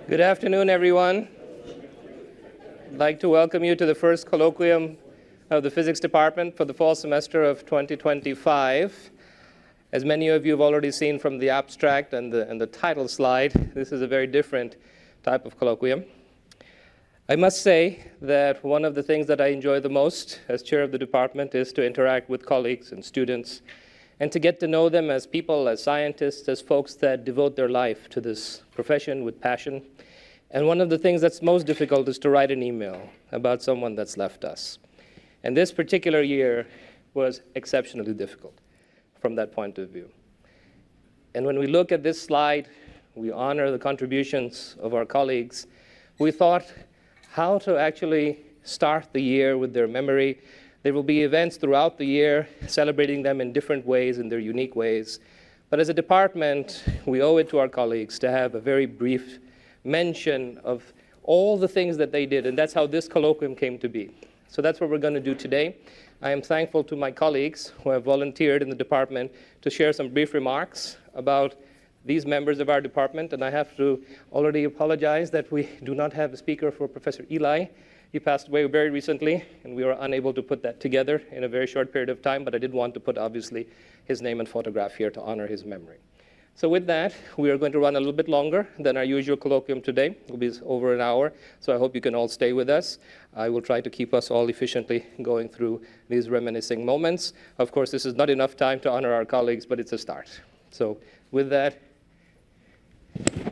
Good afternoon, everyone. I'd like to welcome you to the first colloquium of the physics department for the fall semester of 2025. As many of you have already seen from the abstract and the title slide, this is a very different type of colloquium. I must say that one of the things that I enjoy the most as chair of the department is to interact with colleagues and students and to get to know them as people, as scientists, as folks that devote their life to this profession with passion. And one of the things that's most difficult is to write an email about someone that's left us. And this particular year was exceptionally difficult from that point of view. And when we look at this slide, we honor the contributions of our colleagues. We thought how to actually start the year with their memory. There will be events throughout the year, celebrating them in different ways, in their unique ways. But as a department, we owe it to our colleagues to have a very brief mention of all the things that they did, and that's how this colloquium came to be. So that's what we're going to do today. I am thankful to my colleagues who have volunteered in the department to share some brief remarks about these members of our department, and I have to already apologize that we do not have a speaker for Professor Eli. He passed away very recently, and we were unable to put that together in a very short period of time, but I did want to put, obviously, his name and photograph here to honor his memory. So with that, we are going to run a little bit longer than our usual colloquium today. It will be over an hour, so I hope you can all stay with us. I will try to keep us all efficiently going through these reminiscing moments. Of course, this is not enough time to honor our colleagues, but it's a start. So with that,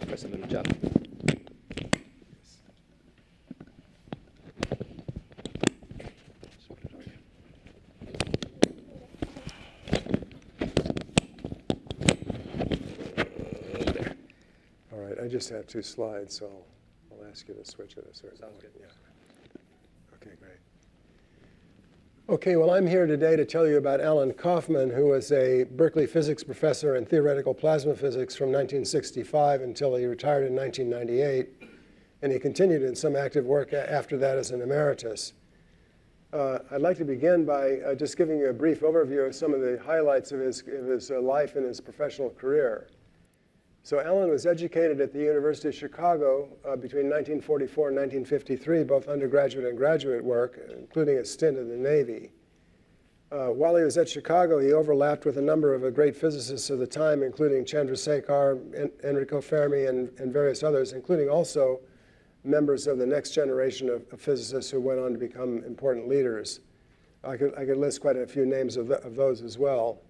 press a little jump. I just have two slides, so I'll ask you to switch at a certain point. Sounds good. Yeah. Okay, great. Okay, well, I'm here today to tell you about Allan Kaufman, who was a Berkeley physics professor in theoretical plasma physics from 1965 until he retired in 1998, and he continued in some active work after that as an emeritus. I'd like to begin by just giving you a brief overview of some of the highlights of his life and his professional career. So Allan was educated at the University of Chicago between 1944 and 1953, both undergraduate and graduate work, including a stint in the Navy. While he was at Chicago, he overlapped with a number of great physicists of the time, including Chandrasekhar, Enrico Fermi, and various others, including also members of the next generation of physicists who went on to become important leaders. I could list quite a few names of those as well.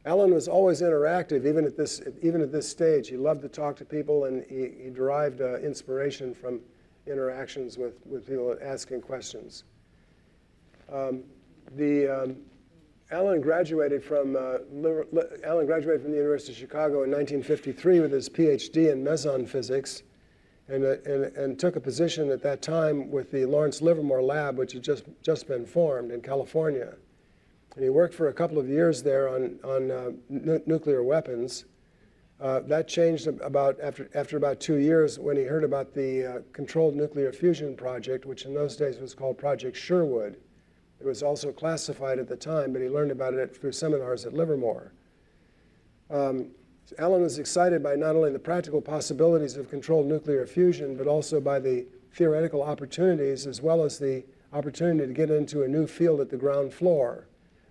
Allan was always interactive, even at this stage. He loved to talk to people, and he derived inspiration from interactions with people asking questions. Allan graduated from the University of Chicago in 1953 with his PhD in meson physics, and took a position at that time with the Lawrence Livermore Lab, which had just been formed in California. And he worked for a couple of years there on nuclear weapons. That changed after about 2 years when he heard about the controlled nuclear fusion project, which in those days was called Project Sherwood. It was also classified at the time, but he learned about it through seminars at Livermore. Allan was excited by not only the practical possibilities of controlled nuclear fusion, but also by the theoretical opportunities, as well as the opportunity to get into a new field at the ground floor.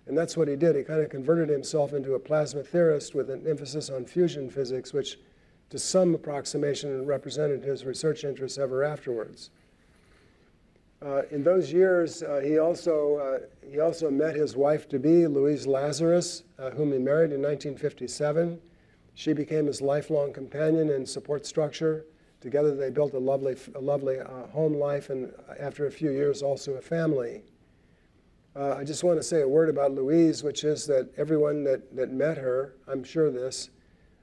And that's what he did. He kind of converted himself into a plasma theorist with an emphasis on fusion physics, which to some approximation represented his research interests ever afterwards. In those years, he also met his wife-to-be, Louise Lazarus, whom he married in 1957. She became his lifelong companion and support structure. Together they built a lovely home life, and after a few years, also a family. I just want to say a word about Louise, which is that everyone that met her, I'm sure this,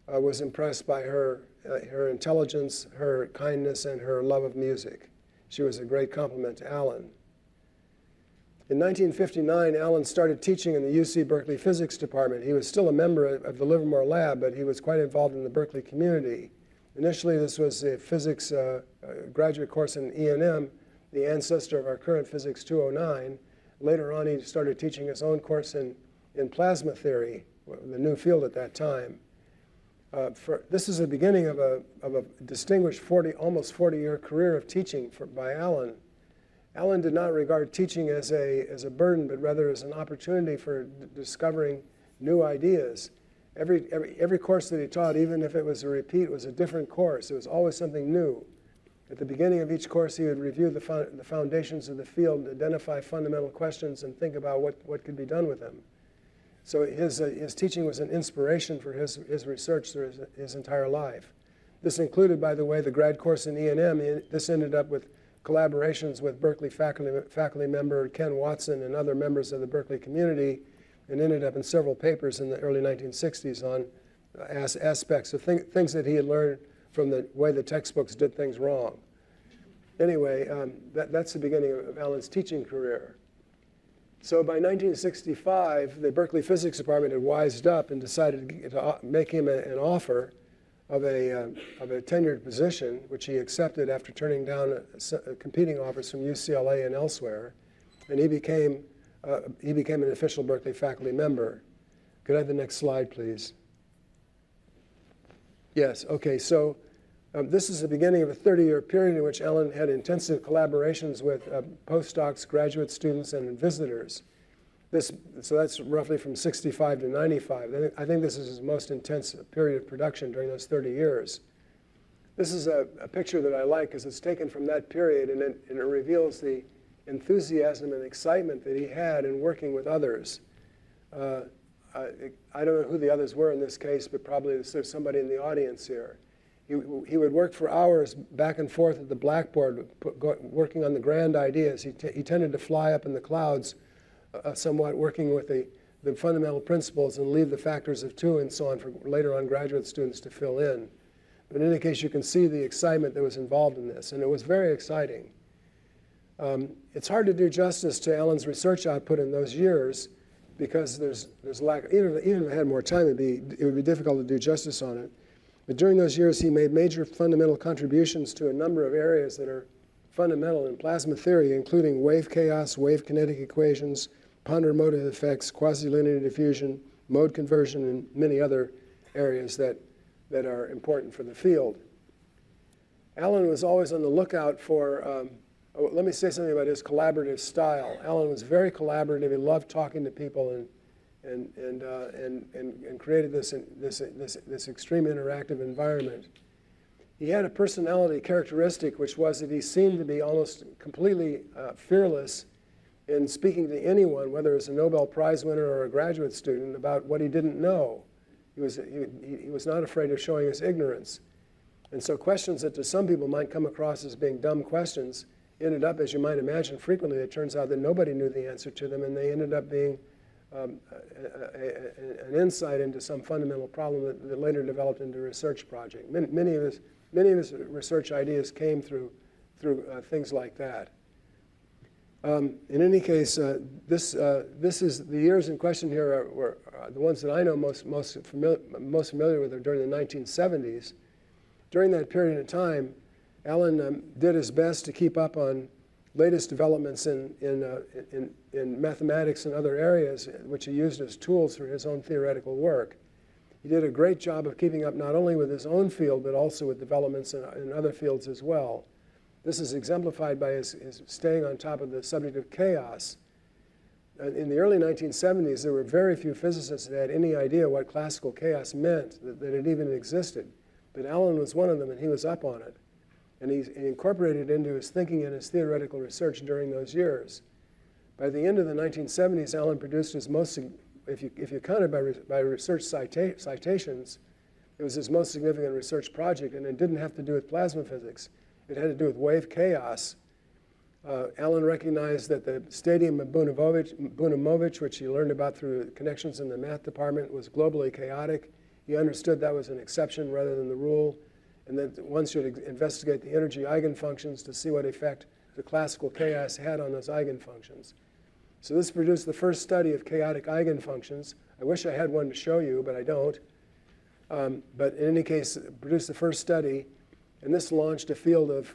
was impressed by her intelligence, her kindness, and her love of music. She was a great compliment to Allan. In 1959, Allan started teaching in the UC Berkeley Physics Department. He was still a member of the Livermore Lab, but he was quite involved in the Berkeley community. Initially, this was a physics graduate course in E&M, the ancestor of our current Physics 209. Later on, he started teaching his own course in plasma theory, the new field at that time. This is the beginning of a distinguished almost 40-year career of teaching by Allan. Allan did not regard teaching as a burden, but rather as an opportunity for discovering new ideas. Every course that he taught, even if it was a repeat, was a different course. It was always something new. At the beginning of each course, he would review the foundations of the field, identify fundamental questions, and think about what could be done with them. So his teaching was an inspiration for his research through his entire life. This included, by the way, the grad course in E&M. This ended up with collaborations with Berkeley faculty member Ken Watson and other members of the Berkeley community, and ended up in several papers in the early 1960s on aspects of things that he had learned from the way the textbooks did things wrong. Anyway, that's the beginning of Allan's teaching career. So by 1965, the Berkeley Physics Department had wised up and decided to make him an offer of a tenured position, which he accepted after turning down competing offers from UCLA and elsewhere, and he became an official Berkeley faculty member. Could I have the next slide, please? Yes, okay, so this is the beginning of a 30-year period in which Allan had intensive collaborations with postdocs, graduate students, and visitors. So that's roughly from 65 to 95. I think this is his most intense period of production during those 30 years. This is a picture that I like because it's taken from that period, and it reveals the enthusiasm and excitement that he had in working with others. I don't know who the others were in this case, but probably there's somebody in the audience here. He would work for hours back and forth at the blackboard, working on the grand ideas. He tended to fly up in the clouds somewhat, working with the fundamental principles and leave the factors of two and so on for later on graduate students to fill in. But in any case, you can see the excitement that was involved in this, and it was very exciting. It's hard to do justice to Allan's research output in those years because there's lack. Even if I had more time, it would be difficult to do justice on it. But during those years, he made major fundamental contributions to a number of areas that are fundamental in plasma theory, including wave chaos, wave kinetic equations, ponder motive effects, quasi-linear diffusion, mode conversion, and many other areas that are important for the field. Allan was always on the lookout for, let me say something about his collaborative style. Allan was very collaborative. He loved talking to people and created this extreme interactive environment. He had a personality characteristic, which was that he seemed to be almost completely fearless in speaking to anyone, whether it was a Nobel Prize winner or a graduate student, about what he didn't know. He was not afraid of showing his ignorance. And so questions that to some people might come across as being dumb questions ended up, as you might imagine, frequently it turns out that nobody knew the answer to them, and they ended up being an insight into some fundamental problem that later developed into a research project. Many of his research ideas came through things like that. In any case, this is the years in question here were the ones that I know most familiar with are during the 1970s. During that period of time, Allan did his best to keep up on latest developments in mathematics and other areas, which he used as tools for his own theoretical work. He did a great job of keeping up not only with his own field, but also with developments in other fields as well. This is exemplified by his staying on top of the subject of chaos. In the early 1970s, there were very few physicists that had any idea what classical chaos meant, that it even existed. But Allan was one of them, and he was up on it. And he incorporated it into his thinking and his theoretical research during those years. By the end of the 1970s, Allan produced his most, if you count it by research citations, it was his most significant research project, and it didn't have to do with plasma physics. It had to do with wave chaos. Allan recognized that the stadium of Bunamovich, which he learned about through connections in the math department, was globally chaotic. He understood that was an exception rather than the rule, and that one should investigate the energy eigenfunctions to see what effect the classical chaos had on those eigenfunctions. So this produced the first study of chaotic eigenfunctions. I wish I had one to show you, but I don't. But in any case, it produced the first study, and this launched a field of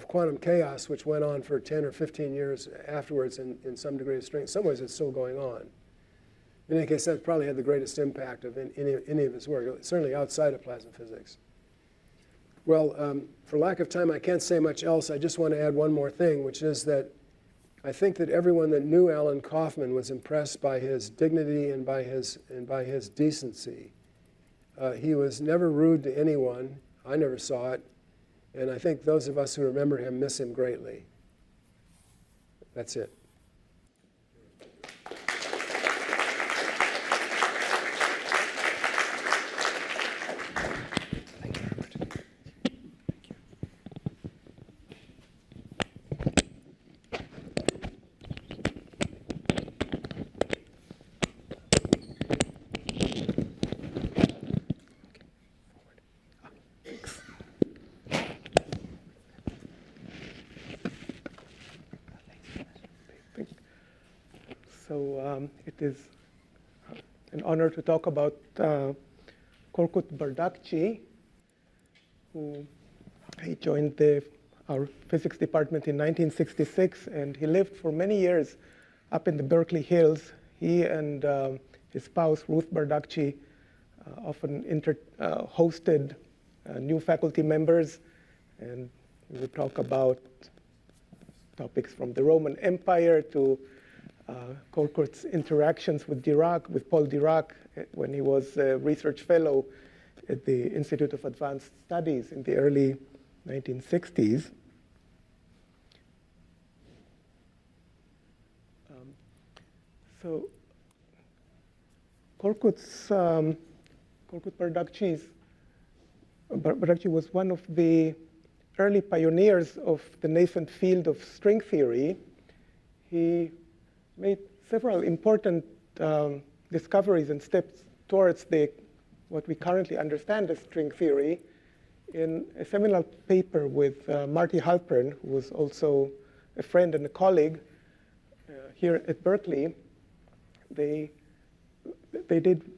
quantum chaos, which went on for 10 or 15 years afterwards in some degree of strength. In some ways, it's still going on. In any case, that probably had the greatest impact of any of his work, certainly outside of plasma physics. Well, for lack of time, I can't say much else. I just want to add one more thing, which is that I think that everyone that knew Allan Kaufman was impressed by his dignity and by his decency. He was never rude to anyone. I never saw it. And I think those of us who remember him miss him greatly. That's it. So it is an honor to talk about Korkut Bardakci, who he joined our physics department in 1966, and he lived for many years up in the Berkeley Hills. He and his spouse, Ruth Bardakci, often hosted new faculty members, and we would talk about topics from the Roman Empire to Korkut's interactions with Paul Dirac, when he was a research fellow at the Institute of Advanced Studies in the early 1960s. So Korkut Bardakci was one of the early pioneers of the nascent field of string theory. He made several important discoveries and steps towards what we currently understand as string theory. In a seminal paper with Marty Halpern, who was also a friend and a colleague here at Berkeley, they did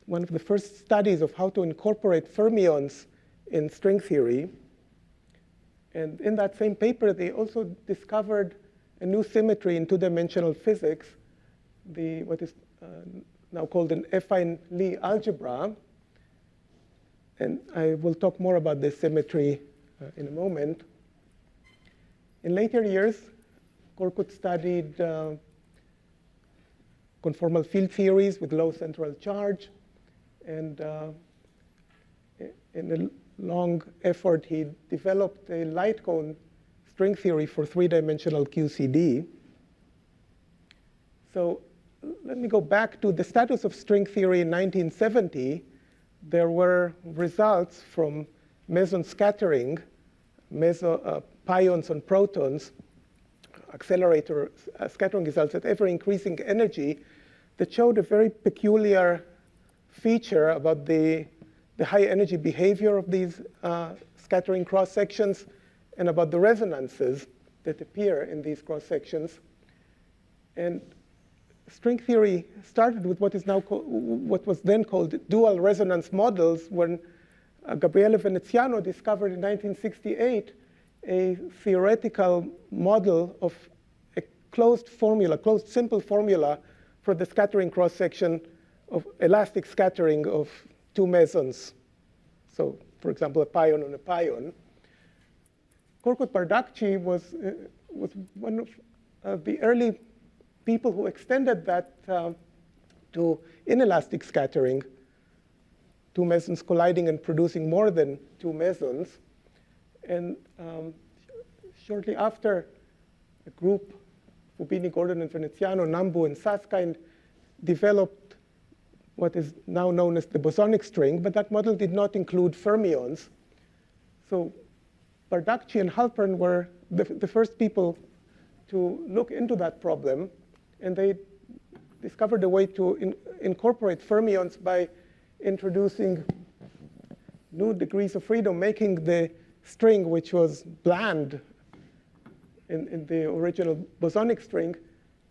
one of the first studies of how to incorporate fermions in string theory. And in that same paper, they also discovered a new symmetry in two-dimensional physics, what is now called an affine Lie algebra. And I will talk more about this symmetry in a moment. In later years, Korkut studied conformal field theories with low central charge. And in a long effort, he developed a light cone string theory for three-dimensional QCD. So let me go back to the status of string theory in 1970. There were results from meson scattering, pions on protons, accelerator scattering results at ever-increasing energy that showed a very peculiar feature about the high energy behavior of these scattering cross-sections and about the resonances that appear in these cross-sections. And string theory started with what was then called dual resonance models, when Gabriele Veneziano discovered in 1968 a theoretical model of a closed simple formula for the scattering cross-section of elastic scattering of two mesons. So, for example, a pion on a pion. Korkut Bardakci was one of the early people who extended that to inelastic scattering, two mesons colliding and producing more than two mesons. And shortly after, a group, Fubini, Gordon, and Veneziano, Nambu, and Susskind, developed what is now known as the bosonic string, but that model did not include fermions. So Bardakci and Halpern were the first people to look into that problem, and they discovered a way to incorporate fermions by introducing new degrees of freedom, making the string, which was bland in the original bosonic string,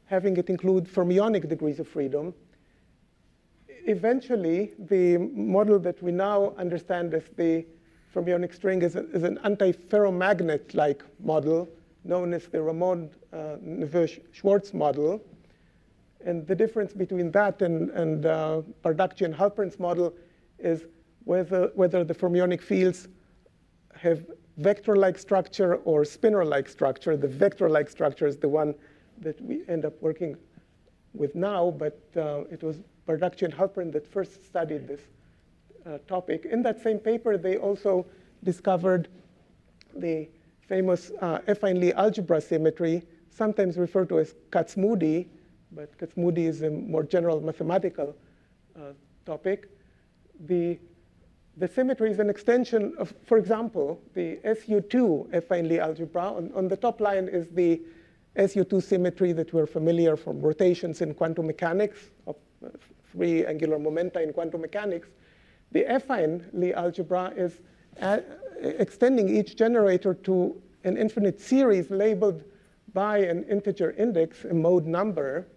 having it include fermionic degrees of freedom. Eventually, the model that we now understand as the fermionic string is an antiferromagnet-like model known as the Ramon-Neveu-Schwarz model. And the difference between that and Bardakci and Halpern's model is whether the fermionic fields have vector-like structure or spinor-like structure. The vector-like structure is the one that we end up working with now, but it was Bardakci and Halpern that first studied this topic. In that same paper, they also discovered the famous affine Lie algebra symmetry, sometimes referred to as Katz-Moody, but Katz-Moody is a more general mathematical topic. The symmetry is an extension of, for example, the SU2 affine Lie algebra. On the top line is the SU2 symmetry that we're familiar from rotations in quantum mechanics, of three angular momenta in quantum mechanics. The affine Lie algebra is extending each generator to an infinite series labeled by an integer index, a mode number,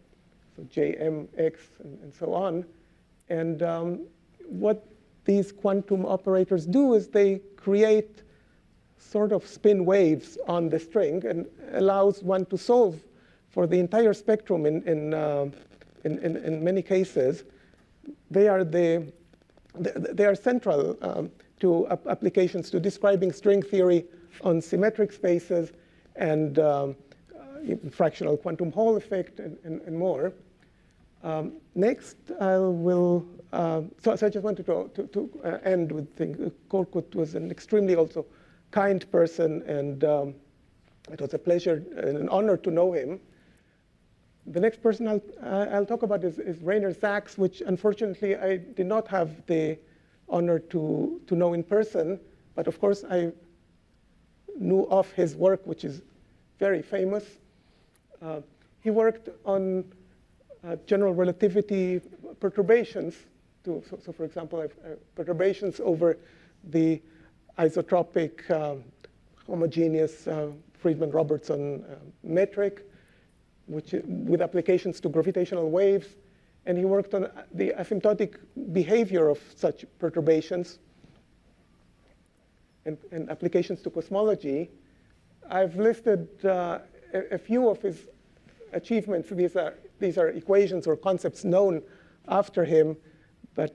so Jm, x, and so on. And what these quantum operators do is they create sort of spin waves on the string and allows one to solve for the entire spectrum in many cases. They are central to applications to describing string theory on symmetric spaces and fractional quantum Hall effect and more. Next, so I just wanted to end with thinking Korkut was an extremely also kind person, and it was a pleasure and an honor to know him. The next person I'll talk about is Rainer Sachs, which unfortunately I did not have the honor to know in person, but of course I knew of his work, which is very famous. He worked on general relativity perturbations. So for example, perturbations over the isotropic homogeneous Friedman-Robertson metric, with applications to gravitational waves. And he worked on the asymptotic behavior of such perturbations and applications to cosmology. I've listed a few of his achievements. These are equations or concepts known after him, but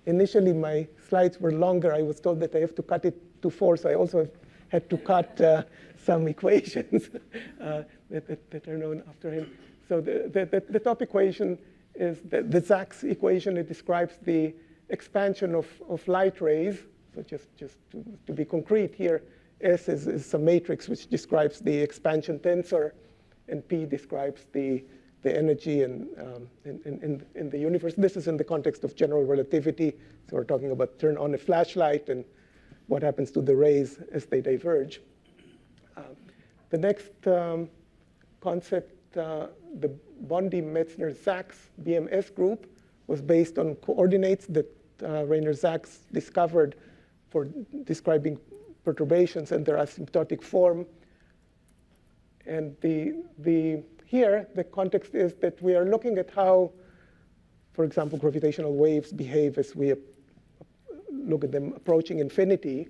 initially my slides were longer. I was told that I have to cut it to 4, so I also had to cut some equations that are known after him. So the top equation is the Sachs equation. It describes the expansion of light rays. So just to be concrete here, S is some matrix which describes the expansion tensor, and P describes the energy in the universe. This is in the context of general relativity. So we're talking about turn on a flashlight and what happens to the rays as they diverge. The next concept, the Bondi-Metzner-Sachs BMS group, was based on coordinates that Rainer Sachs discovered for describing perturbations and their asymptotic form. And here, the context is that we are looking at how, for example, gravitational waves behave as we look at them approaching infinity.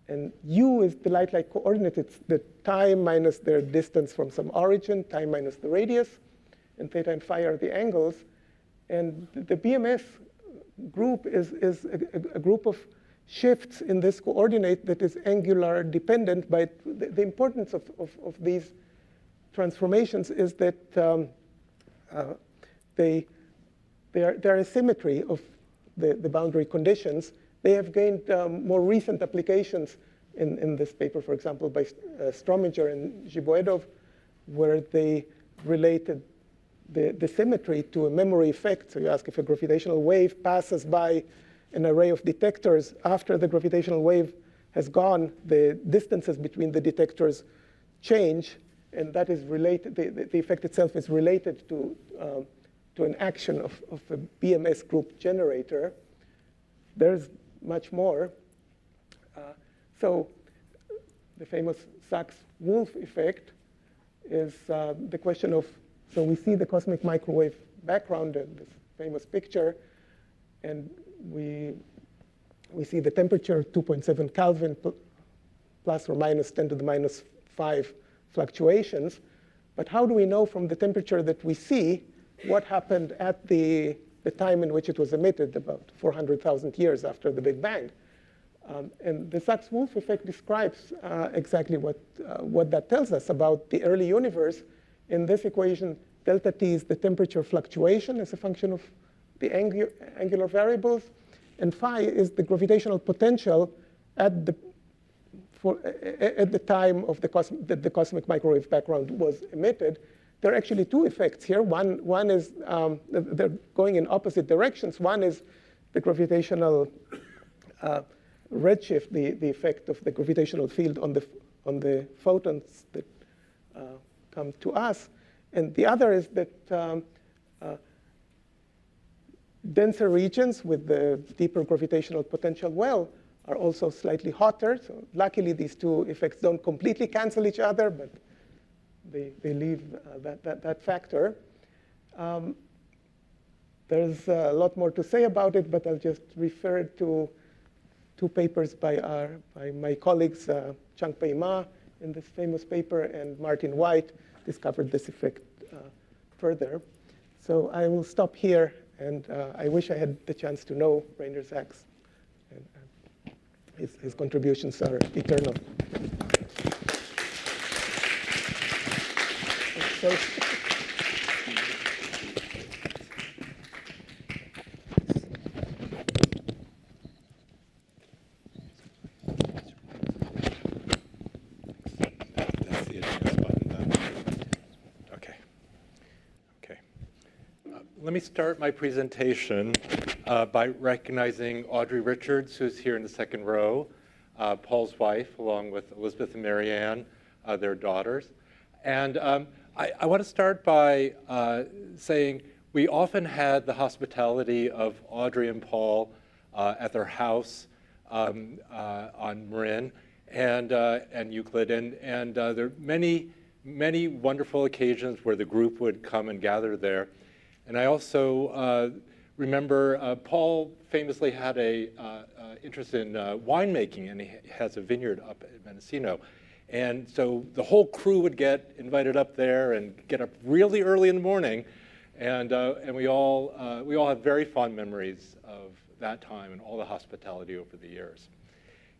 And U is the light-like coordinate. It's the time minus their distance from some origin, time minus the radius, and theta and phi are the angles. And the BMS group is a group of shifts in this coordinate that is angular dependent. By the importance of these transformations is that they are a symmetry of the boundary conditions. They have gained more recent applications in this paper, for example, by Strominger and Zhiboedov, where they related the symmetry to a memory effect. So you ask if a gravitational wave passes by an array of detectors. After the gravitational wave has gone, the distances between the detectors change, and that is related. The effect itself is related to an action of a BMS group generator. There's much more. So the famous Sachs-Wolf effect is the question of, so we see the cosmic microwave background in this famous picture, and we see the temperature 2.7 Kelvin plus or minus 10 to the minus 5 fluctuations. But how do we know from the temperature that we see what happened at the time in which it was emitted, about 400,000 years after the Big Bang? And the Sachs-Wolf effect describes exactly what that tells us about the early universe. In this equation, delta T is the temperature fluctuation as a function of the angular variables, and phi is the gravitational potential at the time of that the cosmic microwave background was emitted. There are actually two effects here. One is they're going in opposite directions. One is the gravitational redshift, the effect of the gravitational field on the photons that come to us, and the other is that denser regions with the deeper gravitational potential well are also slightly hotter. So luckily, these two effects don't completely cancel each other, but they leave that factor. There's a lot more to say about it, but I'll just refer to two papers by my colleagues, Changpei Ma in this famous paper, and Martin White discovered this effect further. So I will stop here, and I wish I had the chance to know Rainer Sachs. And, his contributions are eternal. So, let me start my presentation by recognizing Audrey Richards, who's here in the second row, Paul's wife, along with Elizabeth and Marianne, their daughters. And I want to start by saying we often had the hospitality of Audrey and Paul at their house on Marin and Euclid. And there are many, many wonderful occasions where the group would come and gather there. And I also remember Paul famously had a interest in winemaking, and he has a vineyard up at Mendocino. And so the whole crew would get invited up there and get up really early in the morning, and we all have very fond memories of that time and all the hospitality over the years.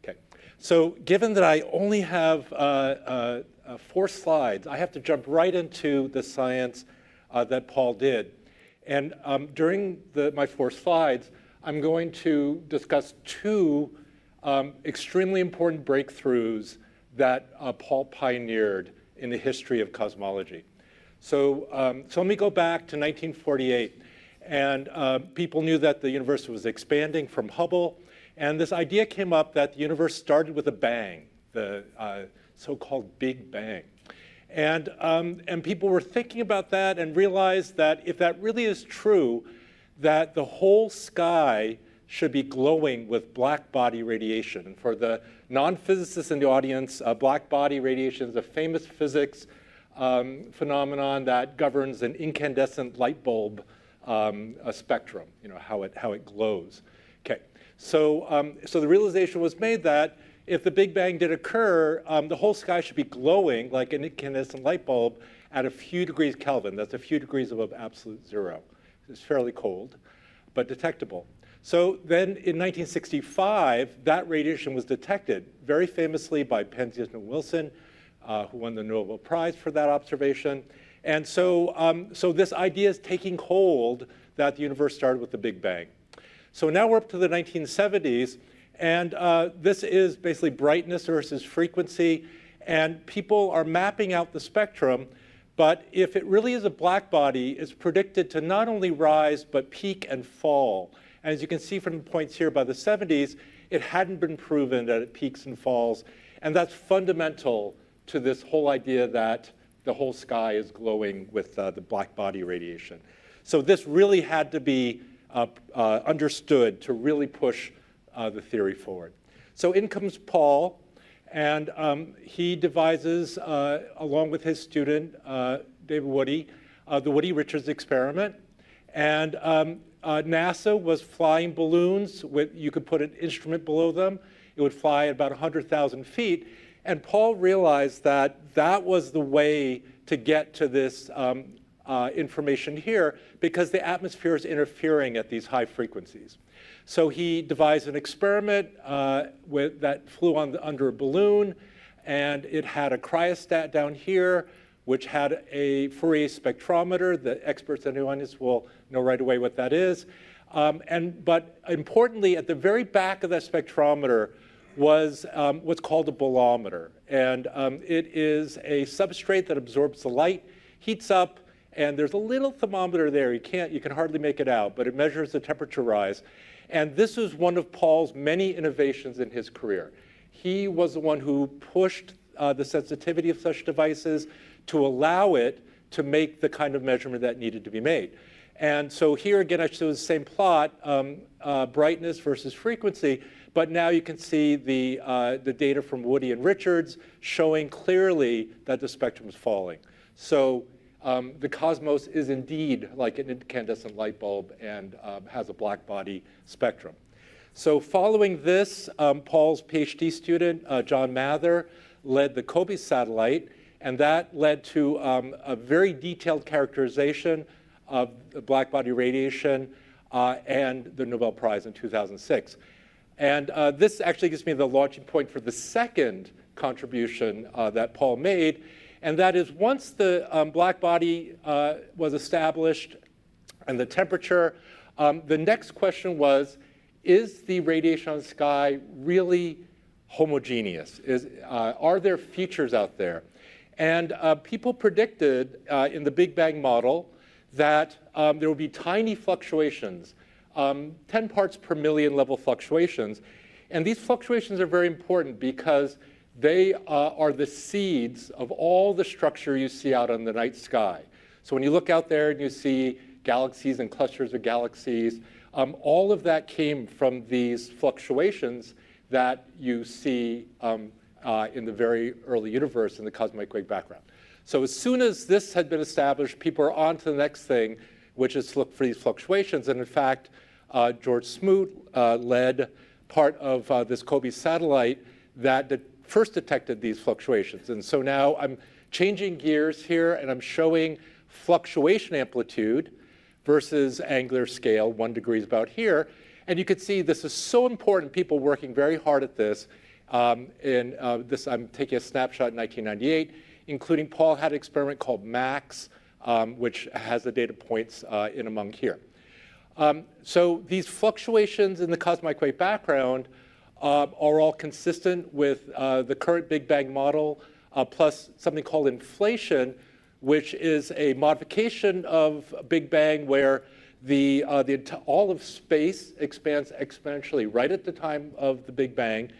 Okay, so given that I only have 4 slides, I have to jump right into the science that Paul did. And during my 4 slides, I'm going to discuss 2 extremely important breakthroughs that Paul pioneered in the history of cosmology. So let me go back to 1948. And people knew that the universe was expanding from Hubble. And this idea came up that the universe started with a bang, the so-called Big Bang. And people were thinking about that and realized that if that really is true, that the whole sky should be glowing with black body radiation. And for the non-physicists in the audience, black body radiation is a famous physics phenomenon that governs an incandescent light bulb spectrum, how it glows. Okay, so the realization was made that if the Big Bang did occur, the whole sky should be glowing like an incandescent light bulb at a few degrees Kelvin. That's a few degrees above absolute zero. It's fairly cold, but detectable. So then in 1965, that radiation was detected, very famously by Penzias and Wilson, who won the Nobel Prize for that observation. And so this idea is taking hold that the universe started with the Big Bang. So now we're up to the 1970s. And this is basically brightness versus frequency. And people are mapping out the spectrum. But if it really is a black body, it's predicted to not only rise, but peak and fall. And as you can see from the points here, by the 70s, it hadn't been proven that it peaks and falls. And that's fundamental to this whole idea that the whole sky is glowing with the black body radiation. So this really had to be understood to really push the theory forward. So in comes Paul, and he devises, along with his student, David Woody, the Woody-Richards experiment. And NASA was flying balloons. You could put an instrument below them. It would fly at about 100,000 feet. And Paul realized that that was the way to get to this information here because the atmosphere is interfering at these high frequencies. So he devised an experiment that flew under a balloon, and it had a cryostat down here, which had a Fourier spectrometer. The experts in the audience will know right away what that is. But importantly, at the very back of that spectrometer was what's called a bolometer. And it is a substrate that absorbs the light, heats up, and there's a little thermometer there. You can hardly make it out, but it measures the temperature rise. And this is one of Paul's many innovations in his career. He was the one who pushed the sensitivity of such devices to allow it to make the kind of measurement that needed to be made. And so here again, I show the same plot, brightness versus frequency, but now you can see the data from Woody and Richards showing clearly that the spectrum is falling. So the cosmos is indeed like an incandescent light bulb and has a black body spectrum. So following this, Paul's PhD student, John Mather, led the COBE satellite, and that led to a very detailed characterization of the black body radiation and the Nobel Prize in 2006. And this actually gives me the launching point for the second contribution that Paul made, and that is once the black body was established and the temperature, the next question was, is the radiation on the sky really homogeneous? Are there features out there? And people predicted in the Big Bang model that there would be tiny fluctuations, 10 parts per million level fluctuations. And these fluctuations are very important because they are the seeds of all the structure you see out on the night sky. So when you look out there and you see galaxies and clusters of galaxies, all of that came from these fluctuations that you see in the very early universe in the cosmic wave background. So as soon as this had been established, people are on to the next thing, which is to look for these fluctuations. And in fact, George Smoot led part of this COBE satellite that first detected these fluctuations. And so now I'm changing gears here, and I'm showing fluctuation amplitude versus angular scale, 1 degree is about here. And you can see this is so important, people working very hard at this. I'm taking a snapshot in 1998, including Paul had an experiment called MAX, which has the data points in among here. So these fluctuations in the cosmic wave background are all consistent with the current Big Bang model, plus something called inflation, which is a modification of Big Bang where all of space expands exponentially right at the time of the Big Bang.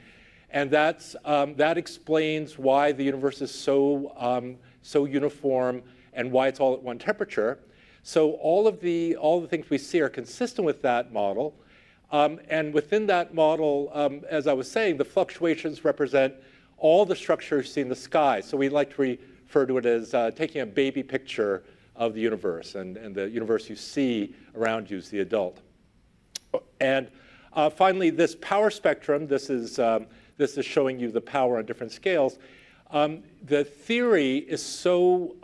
And that explains why the universe is so uniform and why it's all at one temperature. So all the things we see are consistent with that model. And within that model, as I was saying, the fluctuations represent all the structure you see in the sky. So we like to refer to it as taking a baby picture of the universe, and the universe you see around you is the adult. And finally, this power spectrum, this is showing you the power on different scales. The theory is so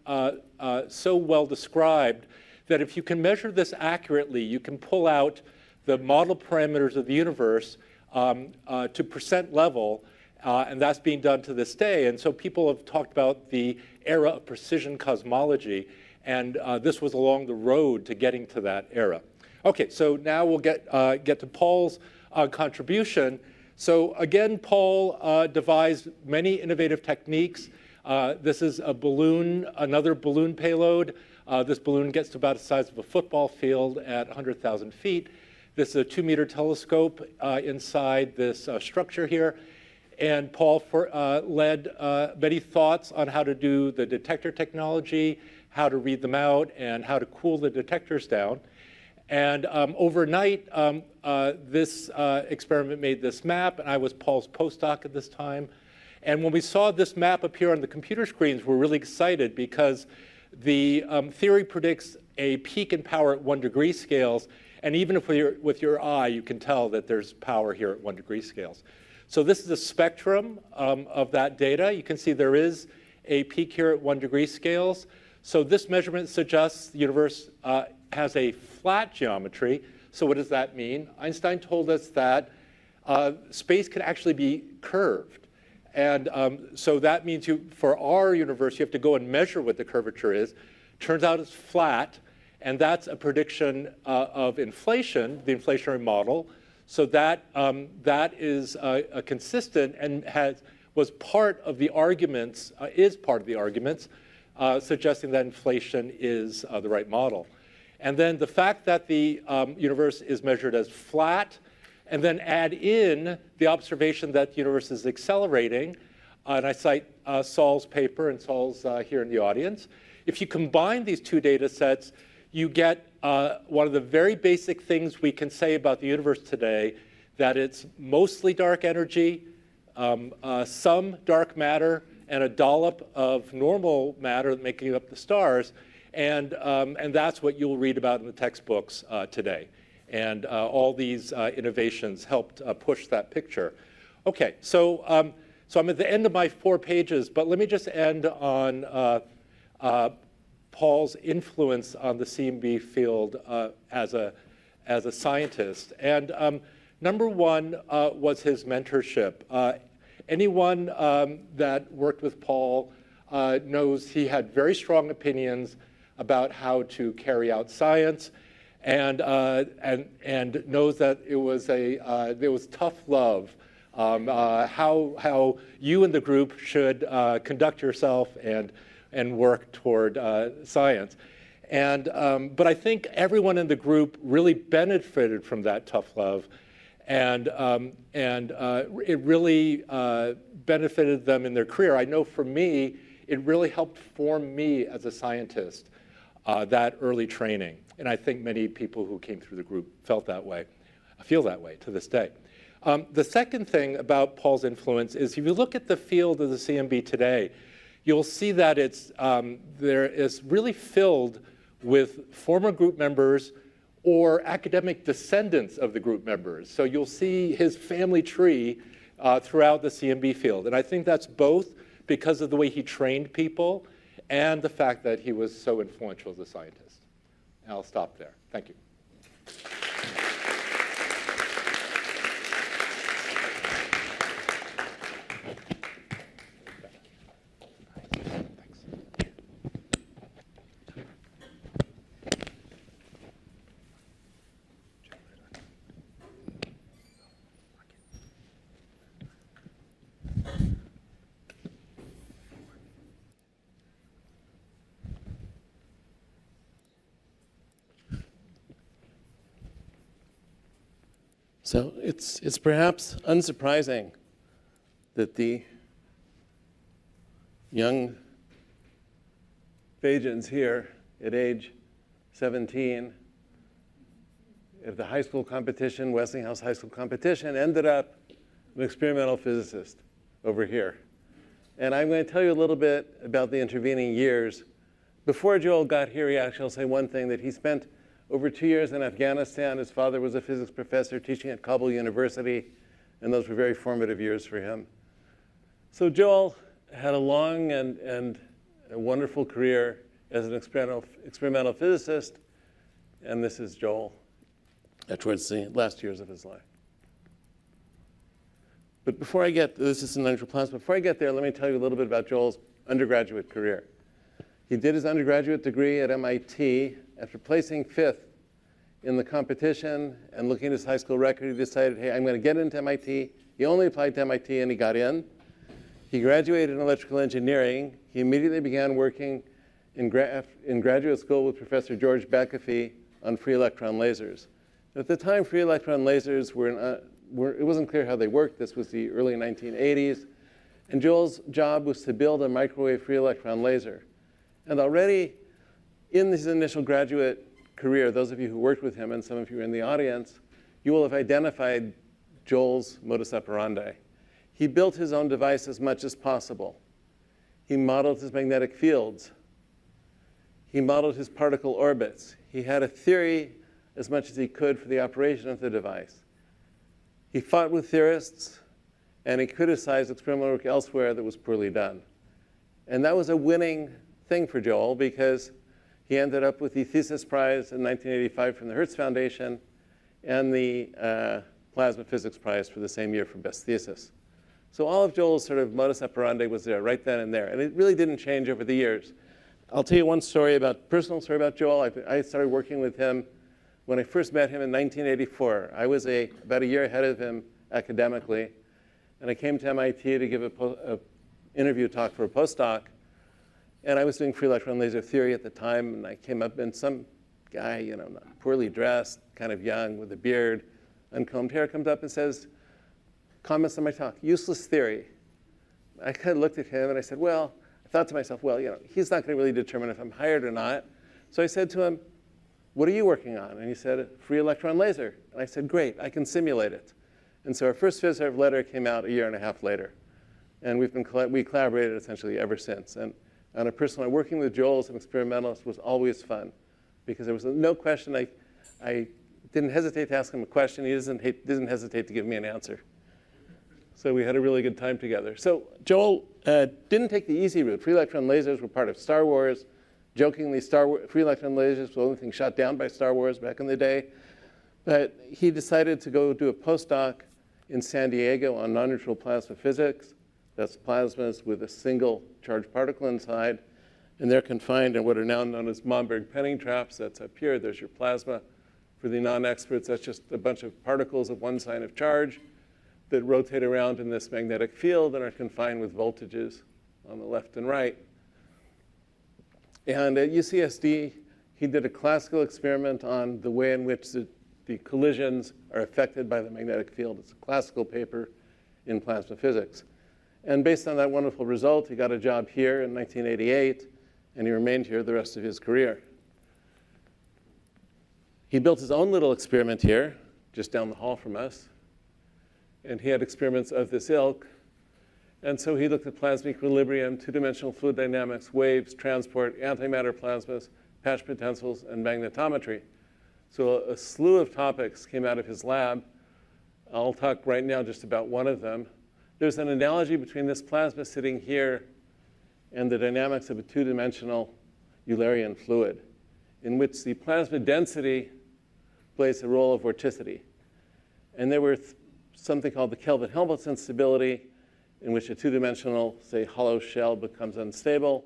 well described that if you can measure this accurately, you can pull out the model parameters of the universe to percent level, and that's being done to this day. And so people have talked about the era of precision cosmology, and this was along the road to getting to that era. Okay, so now we'll get to Paul's contribution. So again, Paul devised many innovative techniques. This is a balloon, another balloon payload. This balloon gets to about the size of a football field at 100,000 feet. This is a 2-meter telescope inside this structure here. And Paul led many thoughts on how to do the detector technology, how to read them out, and how to cool the detectors down. And overnight, this experiment made this map, and I was Paul's postdoc at this time. And when we saw this map appear on the computer screens, we're really excited because the theory predicts a peak in power at 1 degree scales. And even if with your eye, you can tell that there's power here at 1 degree scales. So this is a spectrum of that data. You can see there is a peak here at 1 degree scales. So this measurement suggests the universe has a flat geometry. So what does that mean? Einstein told us that space can actually be curved. And so that means for our universe, you have to go and measure what the curvature is. Turns out it's flat, and that's a prediction of inflation, the inflationary model. So that is consistent and was part of the arguments, suggesting that inflation is the right model. And then the fact that the universe is measured as flat, and then add in the observation that the universe is accelerating, and I cite Saul's paper, and Saul's here in the audience. If you combine these two data sets, you get one of the very basic things we can say about the universe today, that it's mostly dark energy, some dark matter, and a dollop of normal matter making up the stars. And that's what you'll read about in the textbooks today. And all these innovations helped push that picture. Okay, so I'm at the end of my 4 pages, but let me just end on Paul's influence on the CMB field as a scientist. And number one was his mentorship. Anyone that worked with Paul knows he had very strong opinions about how to carry out science, and knows that it was tough love, how you and the group should conduct yourself and work toward science. But I think everyone in the group really benefited from that tough love, and it really benefited them in their career. I know for me, it really helped form me as a scientist, that early training. And I think many people who came through the group feel that way to this day. The second thing about Paul's influence is if you look at the field of the CMB today, you'll see that there is really filled with former group members or academic descendants of the group members. So you'll see his family tree throughout the CMB field. And I think that's both because of the way he trained people and the fact that he was so influential as a scientist. And I'll stop there. Thank you. So it's perhaps unsurprising that the young Fajans here at age 17 at the high school competition, Westinghouse High School competition, ended up an experimental physicist over here. And I'm going to tell you a little bit about the intervening years. Before Joel got here, I'll say one thing, that he spent over 2 years in Afghanistan. His father was a physics professor teaching at Kabul University, and those were very formative years for him. So Joel had a long and a wonderful career as an experimental physicist, and this is Joel towards the last years of his life. But before I get, this is an unusual plans, before I get there, let me tell you a little bit about Joel's undergraduate career. He did his undergraduate degree at MIT. After placing 5th in the competition and looking at his high school record, he decided, hey, I'm going to get into MIT. He only applied to MIT, and he got in. He graduated in electrical engineering. He immediately began working in graduate school with Professor George McAfee on free electron lasers. At the time, free electron lasers it wasn't clear how they worked. This was the early 1980s. And Joel's job was to build a microwave free electron laser. And already in his initial graduate career, those of you who worked with him, and some of you are in the audience, you will have identified Joel's modus operandi. He built his own device as much as possible. He modeled his magnetic fields. He modeled his particle orbits. He had a theory as much as he could for the operation of the device. He fought with theorists, and he criticized experimental work elsewhere that was poorly done. And that was a winning thing for Joel because he ended up with the thesis prize in 1985 from the Hertz Foundation and the plasma physics prize for the same year for best thesis. So all of Joel's sort of modus operandi was there right then and there. And it really didn't change over the years. I'll tell you one personal story about Joel. I started working with him when I first met him in 1984. I was about a year ahead of him academically. And I came to MIT to give a interview talk for a postdoc. And I was doing free electron laser theory at the time. And I came up and some guy, poorly dressed, kind of young, with a beard, uncombed hair, comes up and says, comments on my talk, useless theory. I kind of looked at him and I said, well, I thought to myself, well, he's not going to really determine if I'm hired or not. So I said to him, what are you working on? And he said, free electron laser. And I said, great, I can simulate it. And so our first Fiserv letter came out a year and a half later. And we collaborated essentially ever since. And on a personal note, working with Joel as an experimentalist was always fun because there was no question. I didn't hesitate to ask him a question. He didn't hesitate to give me an answer. So we had a really good time together. So Joel didn't take the easy route. Free electron lasers were part of Star Wars. Jokingly, free electron lasers were the only thing shot down by Star Wars back in the day. But he decided to go do a postdoc in San Diego on non-neutral plasma physics. That's plasmas with a single charged particle inside. And they're confined in what are now known as Momberg penning traps. That's up here. There's your plasma. For the non-experts, that's just a bunch of particles of one sign of charge that rotate around in this magnetic field and are confined with voltages on the left and right. And at UCSD, he did a classical experiment on the way in which the collisions are affected by the magnetic field. It's a classical paper in plasma physics. And based on that wonderful result, he got a job here in 1988, and he remained here the rest of his career. He built his own little experiment here, just down the hall from us. And he had experiments of this ilk. And so he looked at plasma equilibrium, two-dimensional fluid dynamics, waves, transport, antimatter plasmas, patch potentials, and magnetometry. So a slew of topics came out of his lab. I'll talk right now just about one of them. There's an analogy between this plasma sitting here and the dynamics of a two-dimensional Eulerian fluid, in which the plasma density plays the role of vorticity. And there were something called the Kelvin-Helmholtz instability, in which a two-dimensional, say, hollow shell becomes unstable.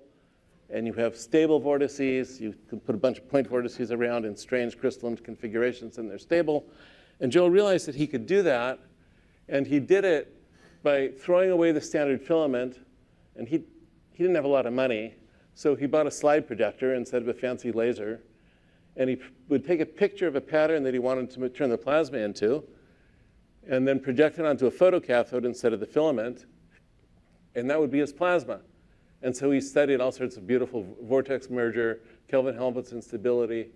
And you have stable vortices. You can put a bunch of point vortices around in strange crystalline configurations, and they're stable. And Joel realized that he could do that. And he did it by throwing away the standard filament. And he didn't have a lot of money. So he bought a slide projector instead of a fancy laser. And he would take a picture of a pattern that he wanted to turn the plasma into, and then project it onto a photocathode instead of the filament. And that would be his plasma. And so he studied all sorts of beautiful vortex merger, Kelvin-Helmholtz instability,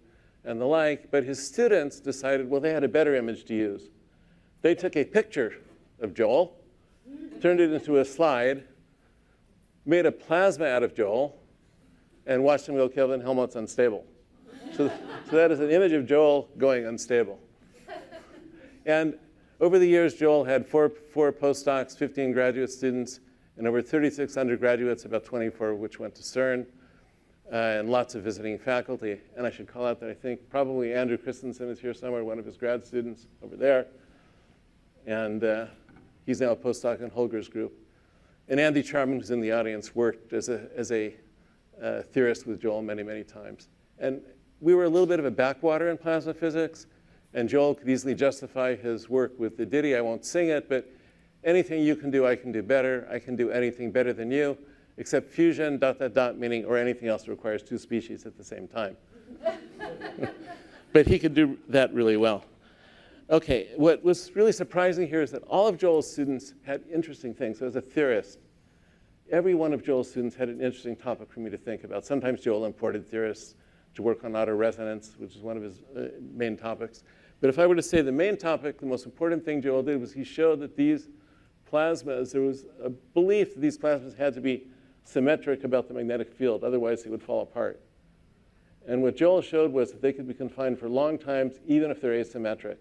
and the like. But his students decided, well, they had a better image to use. They took a picture of Joel, turned it into a slide, made a plasma out of Joel, and watched him go Kelvin-Helmholtz unstable. So that is an image of Joel going unstable. And over the years, Joel had four postdocs, 15 graduate students, and over 36 undergraduates, about 24 of which went to CERN, and lots of visiting faculty. And I should call out that I think probably Andrew Christensen is here somewhere, one of his grad students over there. And he's now a postdoc in Holger's group. And Andy Charman, who's in the audience, worked as a theorist with Joel many, many times. And we were a little bit of a backwater in plasma physics. And Joel could easily justify his work with the ditty. I won't sing it, but anything you can do, I can do better. I can do anything better than you, except fusion, ... meaning, or anything else that requires two species at the same time. But he could do that really well. OK, what was really surprising here is that all of Joel's students had interesting things. So as a theorist, every one of Joel's students had an interesting topic for me to think about. Sometimes Joel imported theorists to work on autoresonance, which is one of his main topics. But if I were to say the main topic, the most important thing Joel did was he showed that these plasmas, there was a belief that these plasmas had to be symmetric about the magnetic field, otherwise they would fall apart. And what Joel showed was that they could be confined for long times, even if they're asymmetric.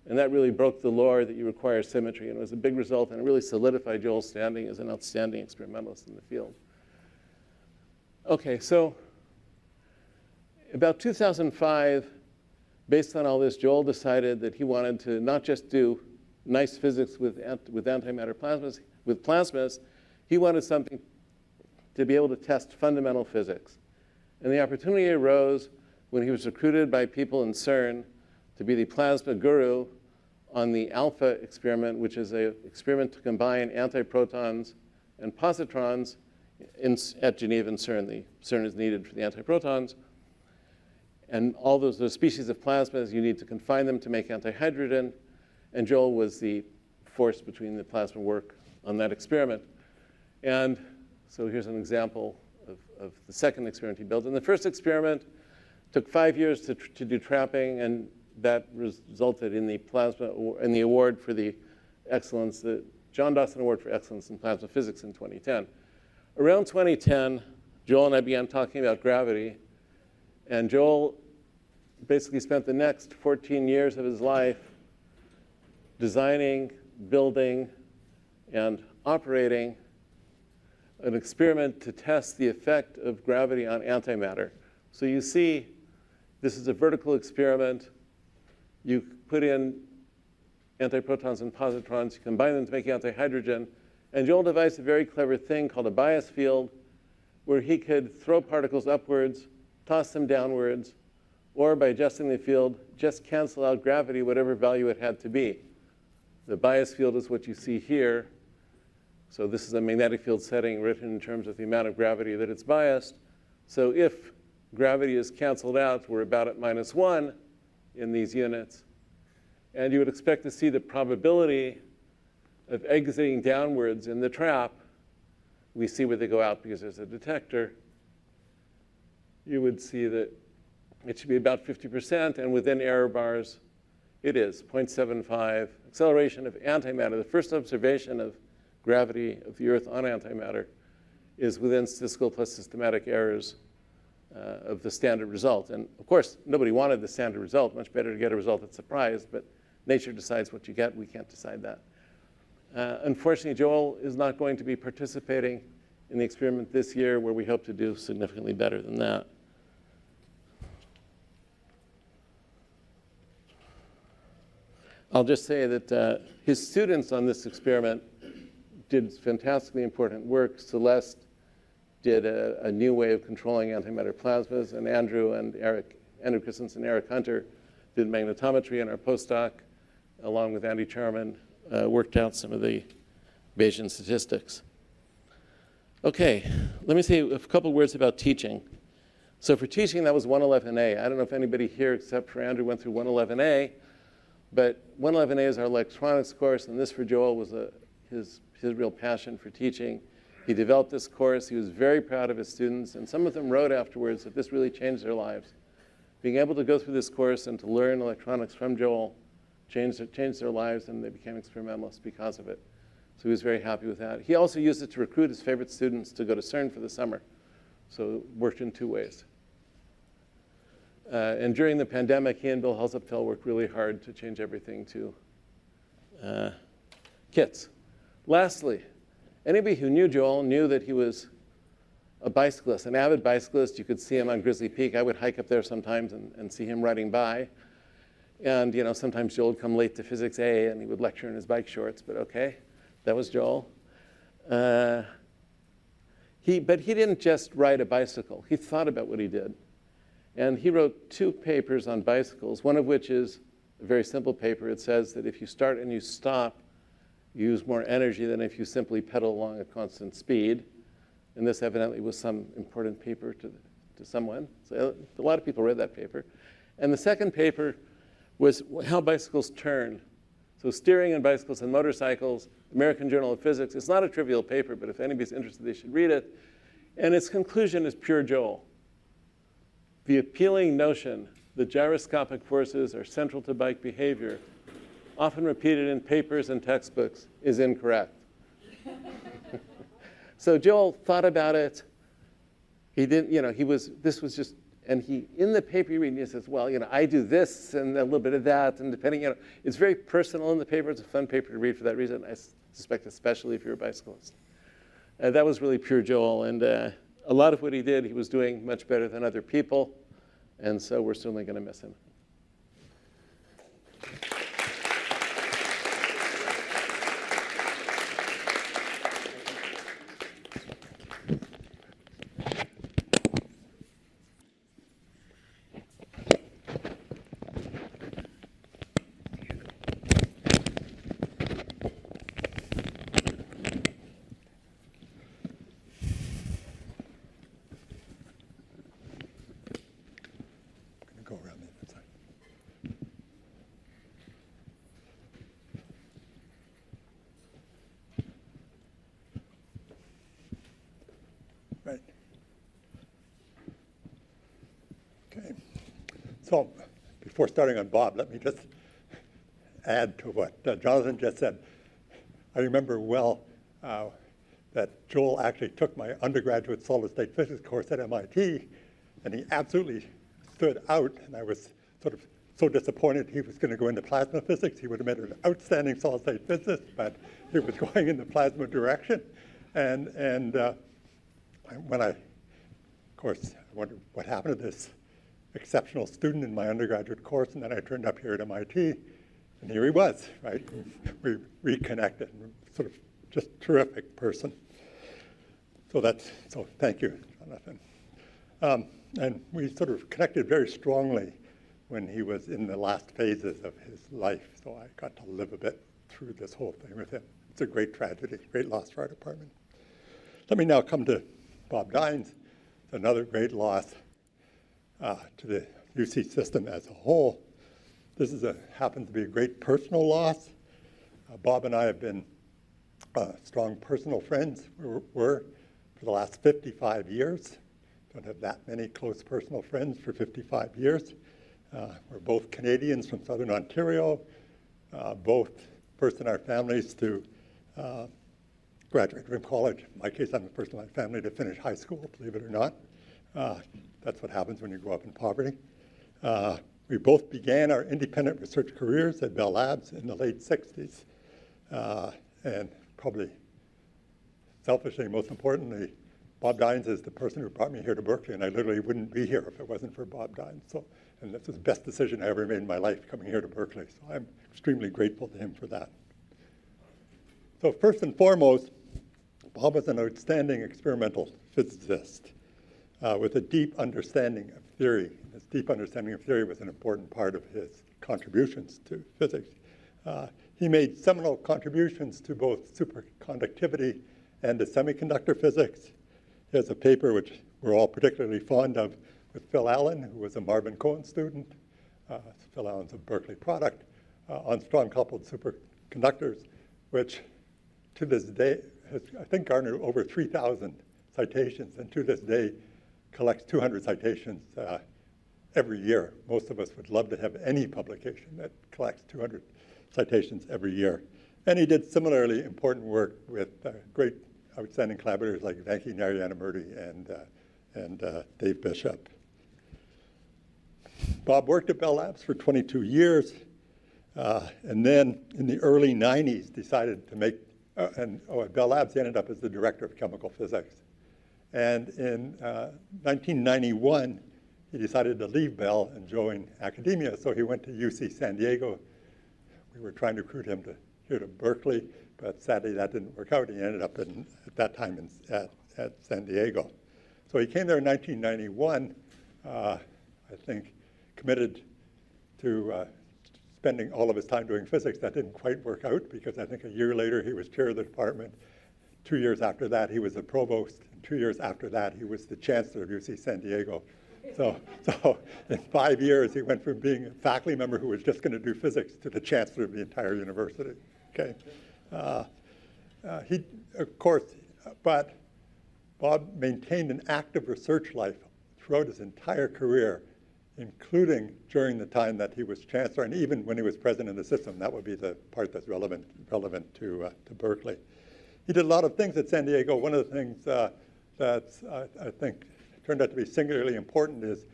And that really broke the law that you require symmetry, and it was a big result, and it really solidified Joel's standing as an outstanding experimentalist in the field. Okay, so about 2005, based on all this, Joel decided that he wanted to not just do nice physics with antimatter plasmas, with plasmas, he wanted something to be able to test fundamental physics. And the opportunity arose when he was recruited by people in CERN to be the plasma guru on the ALPHA experiment, which is an experiment to combine antiprotons and positrons at Geneva and CERN. The CERN is needed for the antiprotons. And all those species of plasmas, you need to confine them to make antihydrogen. And Joel was the force between the plasma work on that experiment. And so here's an example of the second experiment he built. And the first experiment took 5 years to do trapping, and that resulted in the the award for the excellence, the John Dawson Award for Excellence in Plasma Physics in 2010. Around 2010, Joel and I began talking about gravity, and Joel basically spent the next 14 years of his life designing, building, and operating an experiment to test the effect of gravity on antimatter. So you see, this is a vertical experiment. You put in antiprotons and positrons, you combine them to make antihydrogen, and Joel devised a very clever thing called a bias field, where he could throw particles upwards, toss them downwards, or by adjusting the field, just cancel out gravity, whatever value it had to be. The bias field is what you see here. So this is a magnetic field setting written in terms of the amount of gravity that it's biased. So if gravity is canceled out, we're about at -1 in these units. And you would expect to see the probability of exiting downwards in the trap. We see where they go out because there's a detector. You would see that it should be about 50%, and within error bars, it is 0.75 acceleration of antimatter. The first observation of gravity of the Earth on antimatter is within statistical plus systematic errors of the standard result. And of course, nobody wanted the standard result. Much better to get a result that's surprised, but nature decides what you get. We can't decide that. Unfortunately, Joel is not going to be participating in the experiment this year, where we hope to do significantly better than that. I'll just say that his students on this experiment did fantastically important work. Celeste did a new way of controlling antimatter plasmas, and Andrew Christensen and Eric Hunter did magnetometry in our postdoc, along with Andy Charman, worked out some of the Bayesian statistics. Okay, let me say a couple words about teaching. So for teaching, that was 111A. I don't know if anybody here except for Andrew went through 111A, but 111A is our electronics course, and this for Joel was his real passion for teaching. He developed this course. He was very proud of his students, and some of them wrote afterwards that this really changed their lives. Being able to go through this course and to learn electronics from Joel changed their lives, and they became experimentalists because of it. So he was very happy with that. He also used it to recruit his favorite students to go to CERN for the summer. So it worked in 2 ways. And during the pandemic, he and Bill Helsapfel worked really hard to change everything to kits. Lastly, anybody who knew Joel knew that he was a bicyclist, an avid bicyclist. You could see him on Grizzly Peak. I would hike up there sometimes and see him riding by. And sometimes Joel would come late to Physics A, and he would lecture in his bike shorts, but okay, that was Joel. But he didn't just ride a bicycle. He thought about what he did. And he wrote 2 papers on bicycles, one of which is a very simple paper. It says that if you start and you stop, you use more energy than if you simply pedal along at constant speed. And this evidently was some important paper to someone. So a lot of people read that paper. And the second paper was how bicycles turn. So steering in bicycles and motorcycles, American Journal of Physics. It's not a trivial paper, but if anybody's interested, they should read it. And its conclusion is pure Joel. The appealing notion that gyroscopic forces are central to bike behavior, often repeated in papers and textbooks, is incorrect. So Joel thought about it. He didn't, this was just, and in the paper he read, he says, well, I do this and a little bit of that, and depending, it's very personal in the paper. It's a fun paper to read for that reason. I suspect especially if you're a bicyclist. That was really pure Joel, and a lot of what he did, he was doing much better than other people, and so we're certainly going to miss him. Go around the other side. Right. Okay. So before starting on Bob, let me just add to what Jonathan just said. I remember well that Joel actually took my undergraduate solid-state physics course at MIT, and he absolutely stood out, and I was sort of so disappointed he was going to go into plasma physics. He would have made an outstanding solid-state physicist, but he was going in the plasma direction. And when of course, I wondered what happened to this exceptional student in my undergraduate course, and then I turned up here at MIT, and here he was, right? We reconnected, sort of just terrific person. So thank you, Jonathan. And we sort of connected very strongly when he was in the last phases of his life. So I got to live a bit through this whole thing with him. It's a great tragedy, great loss for our department. Let me now come to Bob Dynes, another great loss to the UC system as a whole. This happens to be a great personal loss. Bob and I have been strong personal friends. We're for the last 55 years. Don't have that many close personal friends for 55 years. We're both Canadians from Southern Ontario, both first in our families to graduate from college. In my case, I'm the first in my family to finish high school, believe it or not. That's what happens when you grow up in poverty. We both began our independent research careers at Bell Labs in the late 60s. And probably selfishly, most importantly, Bob Dynes is the person who brought me here to Berkeley, and I literally wouldn't be here if it wasn't for Bob Dynes. And this is the best decision I ever made in my life, coming here to Berkeley. So I'm extremely grateful to him for that. So first and foremost, Bob was an outstanding experimental physicist with a deep understanding of theory. This deep understanding of theory was an important part of his contributions to physics. He made seminal contributions to both superconductivity and to semiconductor physics. He has a paper which we're all particularly fond of with Phil Allan, who was a Marvin Cohen student. Phil Allan's a Berkeley product, on strong coupled superconductors, which to this day has, I think, garnered over 3,000 citations, and to this day collects 200 citations every year. Most of us would love to have any publication that collects 200 citations every year. And he did similarly important work with great outstanding collaborators like Venki Narayanamurthy and Dave Bishop. Bob worked at Bell Labs for 22 years, and then in the early 90s decided to make, at Bell Labs he ended up as the director of chemical physics. And in 1991, he decided to leave Bell and join academia, so he went to UC San Diego. We were trying to recruit him here to Berkeley, but sadly that didn't work out. He ended up at that time at San Diego. So he came there in 1991, I think, committed to spending all of his time doing physics. That didn't quite work out because I think a year later he was chair of the department. 2 years after that he was the provost. And 2 years after that he was the chancellor of UC San Diego. So in 5 years he went from being a faculty member who was just going to do physics to the chancellor of the entire university. Okay. He, of course, but Bob maintained an active research life throughout his entire career, including during the time that he was chancellor and even when he was president of the system. That would be the part that's relevant to Berkeley. He did a lot of things at San Diego. One of the things that's, I think, turned out to be singularly important is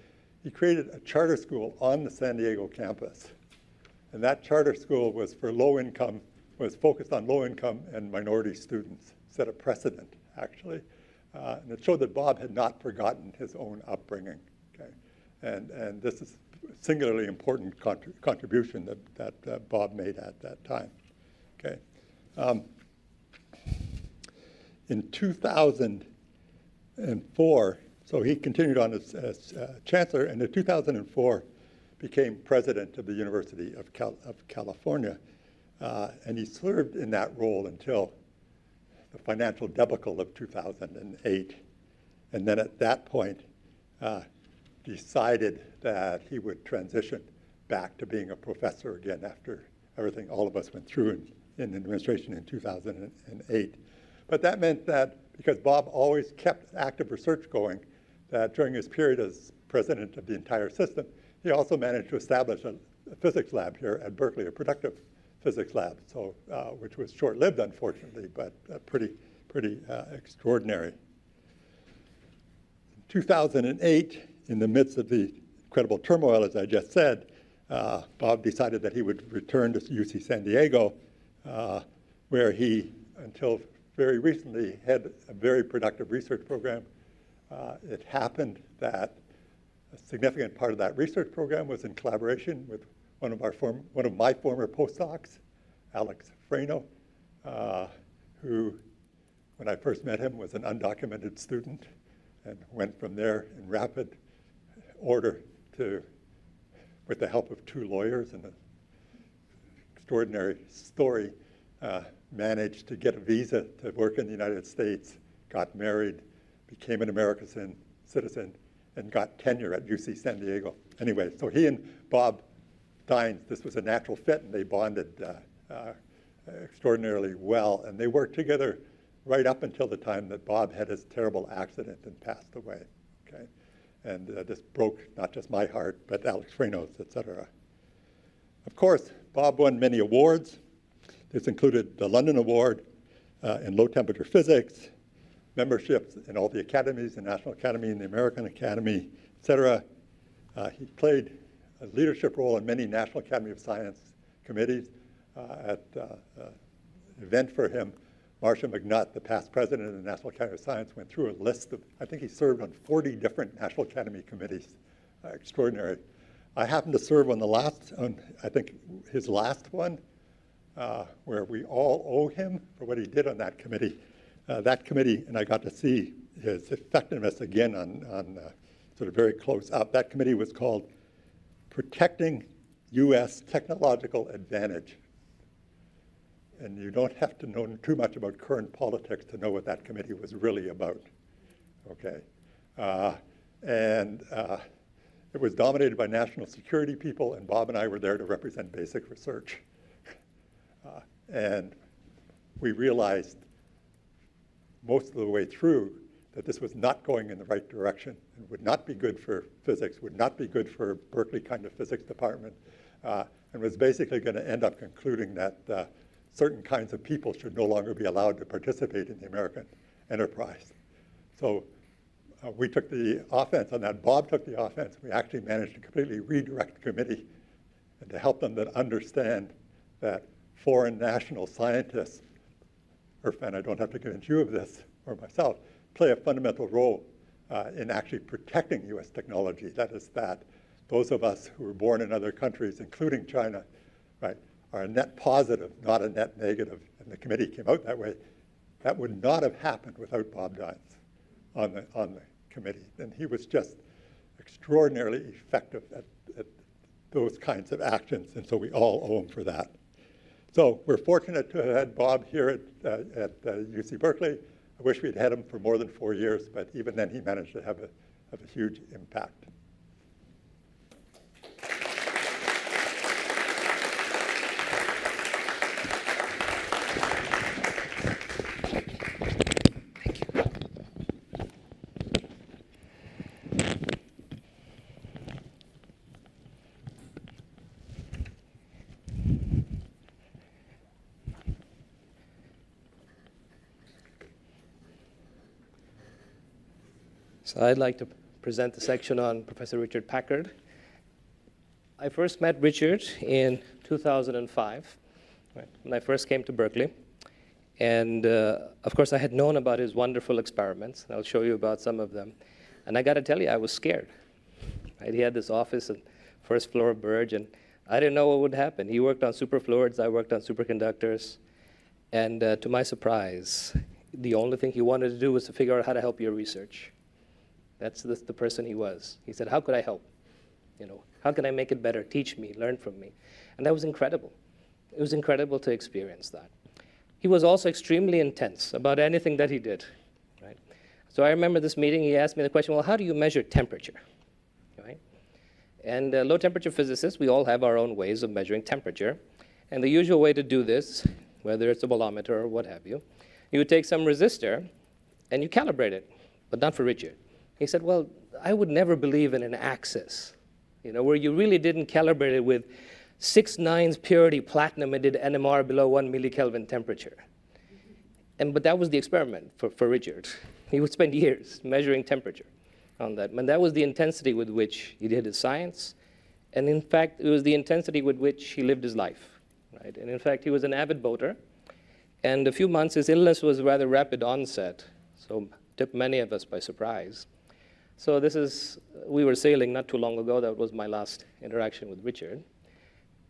he created a charter school on the San Diego campus. And that charter school was for was focused on low-income and minority students, set a precedent, actually. And it showed that Bob had not forgotten his own upbringing. Okay? And this is a singularly important contribution that Bob made at that time. Okay? In 2004, so he continued on as chancellor, and in 2004 became president of the University of California. And he served in that role until the financial debacle of 2008. And then at that point, decided that he would transition back to being a professor again after everything all of us went through in administration in 2008. But that meant that because Bob always kept active research going, that during his period as president of the entire system, he also managed to establish a physics lab here at Berkeley, a productive physics lab, so which was short-lived, unfortunately, but pretty extraordinary. In 2008, in the midst of the incredible turmoil, as I just said, Bob decided that he would return to UC San Diego, where he, until very recently, had a very productive research program. It happened that a significant part of that research program was in collaboration with one of my former postdocs, Alex Freno, who, when I first met him, was an undocumented student and went from there in rapid order to, with the help of 2 lawyers and an extraordinary story, managed to get a visa to work in the United States, got married, became an American citizen, and got tenure at UC San Diego. Anyway, so he and Bob Dynes, this was a natural fit, and they bonded extraordinarily well. And they worked together right up until the time that Bob had his terrible accident and passed away. Okay? And this broke not just my heart, but Alex Freno's, et cetera. Of course, Bob won many awards. This included the London Award in low temperature physics, memberships in all the academies, the National Academy and the American Academy, et cetera. He played a leadership role in many National Academy of Science committees. At an event for him, Marcia McNutt, the past president of the National Academy of Science, went through a list of, I think he served on 40 different National Academy committees. Extraordinary. I happened to serve on I think his last one, where we all owe him for what he did on that committee. That committee, and I got to see his effectiveness again on sort of very close up. That committee was called Protecting U.S. Technological Advantage. And you don't have to know too much about current politics to know what that committee was really about. Okay. It was dominated by national security people, and Bob and I were there to represent basic research. And we realized most of the way through that this was not going in the right direction and would not be good for physics, would not be good for Berkeley kind of physics department, and was basically going to end up concluding that certain kinds of people should no longer be allowed to participate in the American enterprise. So we took the offense on that. Bob took the offense. We actually managed to completely redirect the committee and to help them to understand that foreign national scientists, Irfan, I don't have to convince you of this, or myself, play a fundamental role in actually protecting U.S. technology. That is that those of us who were born in other countries, including China, right, are a net positive, not a net negative. And the committee came out that way. That would not have happened without Bob Dynes on the committee. And he was just extraordinarily effective at those kinds of actions. And so we all owe him for that. So we're fortunate to have had Bob here at UC Berkeley. I wish we'd had him for more than 4 years, but even then he managed to have a huge impact. So I'd like to present the section on Professor Richard Packard. I first met Richard in 2005, right, when I first came to Berkeley. And of course, I had known about his wonderful experiments, and I'll show you about some of them. And I got to tell you, I was scared. Right? He had this office on first floor of Burge, and I didn't know what would happen. He worked on superfluids, I worked on superconductors. And to my surprise, the only thing he wanted to do was to figure out how to help your research. That's the person he was. He said, how could I help? How can I make it better? Teach me, learn from me. And that was incredible. It was incredible to experience that. He was also extremely intense about anything that he did. Right? So I remember this meeting, he asked me the question, well, how do you measure temperature? Right? And low temperature physicists, we all have our own ways of measuring temperature. And the usual way to do this, whether it's a bolometer or what have you, you would take some resistor and you calibrate it, but not for Richard. He said, well, I would never believe in an axis, where you really didn't calibrate it with 6/9 purity platinum and did NMR below 1 millikelvin temperature. But that was the experiment for Richard. He would spend years measuring temperature on that. And that was the intensity with which he did his science. And in fact, it was the intensity with which he lived his life. Right? And in fact, he was an avid boater. And a few months, his illness was rather rapid onset. So it took many of us by surprise. So we were sailing not too long ago. That was my last interaction with Richard.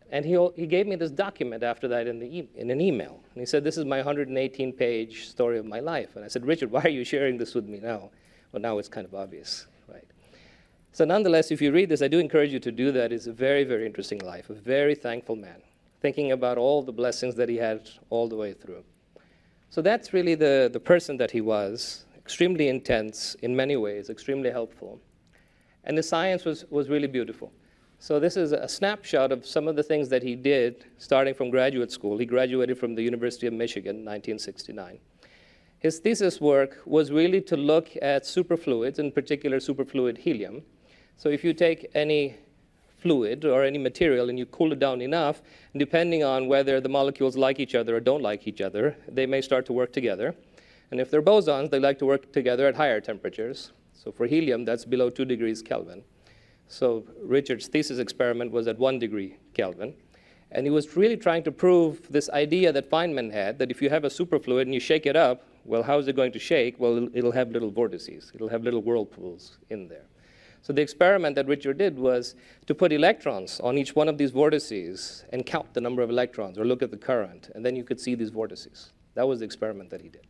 And he gave me this document after that in an email. And he said, this is my 118-page story of my life. And I said, Richard, why are you sharing this with me now? Well, now it's kind of obvious, right? So nonetheless, if you read this, I do encourage you to do that. It's a very, very interesting life, a very thankful man, thinking about all the blessings that he had all the way through. So that's really the person that he was, extremely intense in many ways, extremely helpful. And the science was really beautiful. So this is a snapshot of some of the things that he did starting from graduate school. He graduated from the University of Michigan in 1969. His thesis work was really to look at superfluids, in particular superfluid helium. So if you take any fluid or any material and you cool it down enough, depending on whether the molecules like each other or don't like each other, they may start to work together. And if they're bosons, they like to work together at higher temperatures. So for helium, that's below 2 degrees Kelvin. So Richard's thesis experiment was at 1 degree Kelvin. And he was really trying to prove this idea that Feynman had, that if you have a superfluid and you shake it up, well, how is it going to shake? Well, it'll have little vortices. It'll have little whirlpools in there. So the experiment that Richard did was to put electrons on each one of these vortices and count the number of electrons or look at the current. And then you could see these vortices. That was the experiment that he did.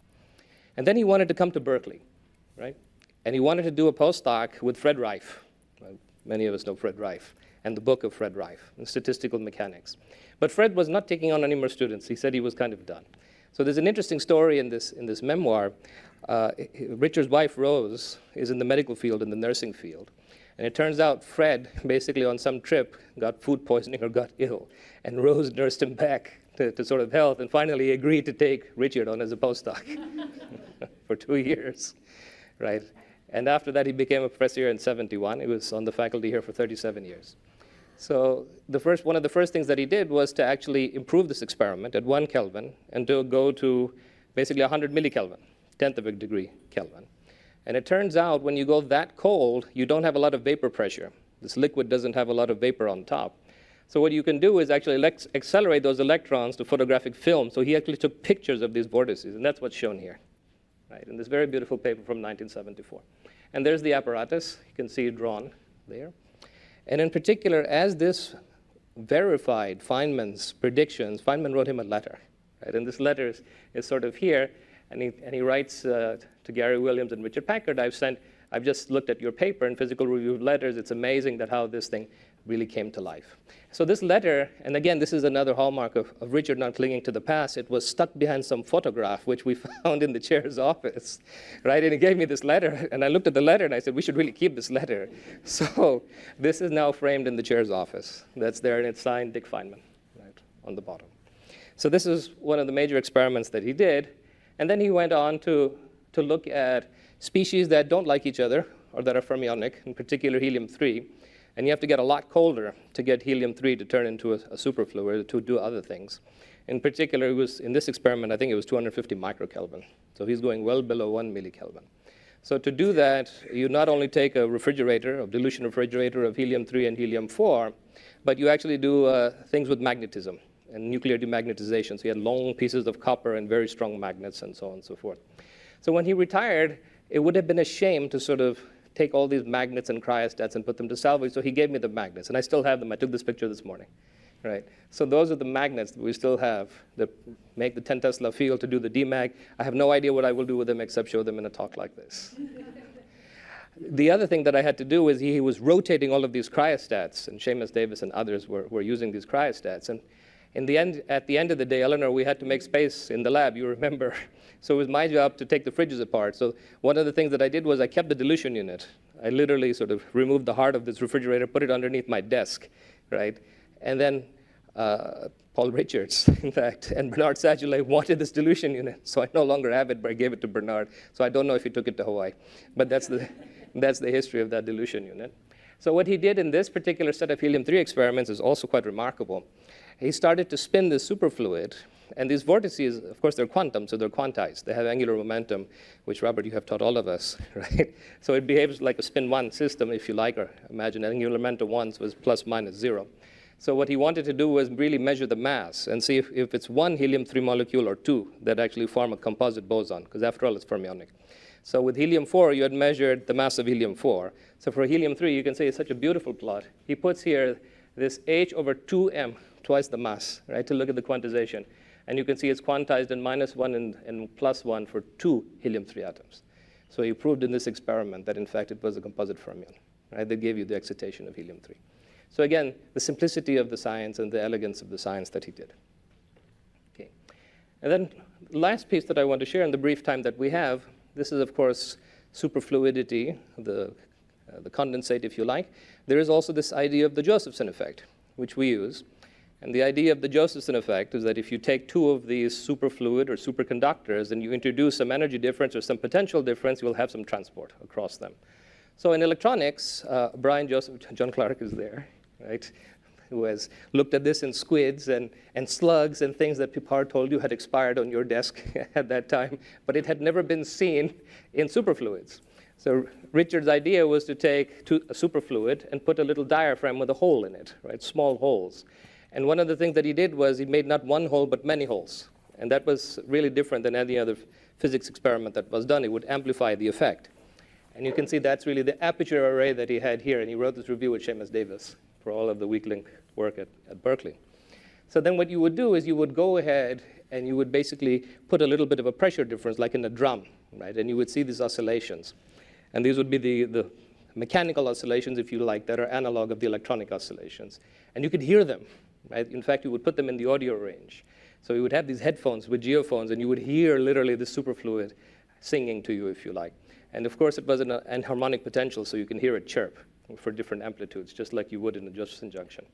And then he wanted to come to Berkeley, right? And he wanted to do a postdoc with Fred Rife. Many of us know Fred Rife and the book of Fred Rife in statistical mechanics. But Fred was not taking on any more students. He said he was kind of done. So there's an interesting story in this memoir. Richard's wife, Rose, is in the medical field, in the nursing field. And it turns out Fred, basically on some trip, got food poisoning or got ill. And Rose nursed him back to sort of health and finally agreed to take Richard on as a postdoc for 2 years, right? And after that, he became a professor here in 71. He was on the faculty here for 37 years. So one of the first things that he did was to actually improve this experiment at 1 Kelvin and to go to basically 100 millikelvin, 1/10 of a degree Kelvin. And it turns out when you go that cold, you don't have a lot of vapor pressure. This liquid doesn't have a lot of vapor on top. So what you can do is actually accelerate those electrons to photographic film. So he actually took pictures of these vortices, and that's what's shown here, right? In this very beautiful paper from 1974. And there's the apparatus. You can see it drawn there. And in particular, as this verified Feynman's predictions, Feynman wrote him a letter, right? And this letter is sort of here, and he writes to Gary Williams and Richard Packard, I've just looked at your paper in Physical Review of Letters. It's amazing that how this thing really came to life. So this letter, and again, this is another hallmark of Richard not clinging to the past. It was stuck behind some photograph, which we found in the chair's office, right? And he gave me this letter, and I looked at the letter, and I said, we should really keep this letter. So this is now framed in the chair's office. That's there, and it's signed Dick Feynman, right, on the bottom. So this is one of the major experiments that he did. And then he went on to look at species that don't like each other, or that are fermionic, in particular helium-3. And you have to get a lot colder to get helium-3 to turn into a superfluid to do other things. In particular, it was, in this experiment, I think it was 250 microkelvin. So he's going well below 1 millikelvin. So to do that, you not only take a refrigerator, a dilution refrigerator of helium-3 and helium-4, but you actually do things with magnetism. and nuclear demagnetization. So he had long pieces of copper and very strong magnets and so on and so forth. So when he retired, it would have been a shame to sort of take all these magnets and cryostats and put them to salvage. So he gave me the magnets, and I still have them. I took this picture this morning. Right. So those are the magnets that we still have that make the 10 Tesla field to do the demag. I have no idea what I will do with them except show them in a talk like this. The other thing that I had to do is he was rotating all of these cryostats, and Seamus Davis and others were using these cryostats. And at the end of the day, Eleanor, we had to make space in the lab, you remember. So it was my job to take the fridges apart. So one of the things that I did was I kept the dilution unit. I literally sort of removed the heart of this refrigerator, put it underneath my desk, right? And then Paul Richards, in fact, and Bernard Sadulay wanted this dilution unit. So I no longer have it, but I gave it to Bernard. So I don't know if he took it to Hawaii. But that's the history of that dilution unit. So what he did in this particular set of helium-3 experiments is also quite remarkable. He started to spin this superfluid. And these vortices, of course, they're quantum, so they're quantized. They have angular momentum, which, Robert, you have taught all of us, right? So it behaves like a spin-1 system, if you like, or imagine angular momentum once was plus minus 0. So what he wanted to do was really measure the mass and see if it's one helium-3 molecule or two that actually form a composite boson, because after all, it's fermionic. So with helium-4, you had measured the mass of helium-4. So for helium-3, you can say it's such a beautiful plot. He puts here this H over 2m, twice the mass, right, to look at the quantization. And you can see it's quantized in -1 and +1 for 2 helium-3 atoms. So he proved in this experiment that, in fact, it was a composite fermion, right, that gave you the excitation of helium-3. So again, the simplicity of the science and the elegance of the science that he did. Okay. And then the last piece that I want to share in the brief time that we have, this is, of course, superfluidity, the condensate, if you like. There is also this idea of the Josephson effect, which we use. And the idea of the Josephson effect is that if you take two of these superfluid or superconductors and you introduce some energy difference or some potential difference, you will have some transport across them. So in electronics, John Clark is there, right, who has looked at this in squids and slugs and things that Packard told you had expired on your desk at that time, but it had never been seen in superfluids. So Richard's idea was to take a superfluid and put a little diaphragm with a hole in it, right, small holes. And one of the things that he did was he made not one hole, but many holes. And that was really different than any other physics experiment that was done. It would amplify the effect. And you can see that's really the aperture array that he had here. And he wrote this review with Seamus Davis for all of the weak link work at Berkeley. So then what you would do is you would go ahead and you would basically put a little bit of a pressure difference, like in a drum, right? And you would see these oscillations. And these would be the mechanical oscillations, if you like, that are analog of the electronic oscillations. And you could hear them. Right? In fact, you would put them in the audio range. So you would have these headphones with geophones, and you would hear literally the superfluid singing to you, if you like. And of course, it was an enharmonic potential, so you can hear it chirp for different amplitudes, just like you would in a Josephson junction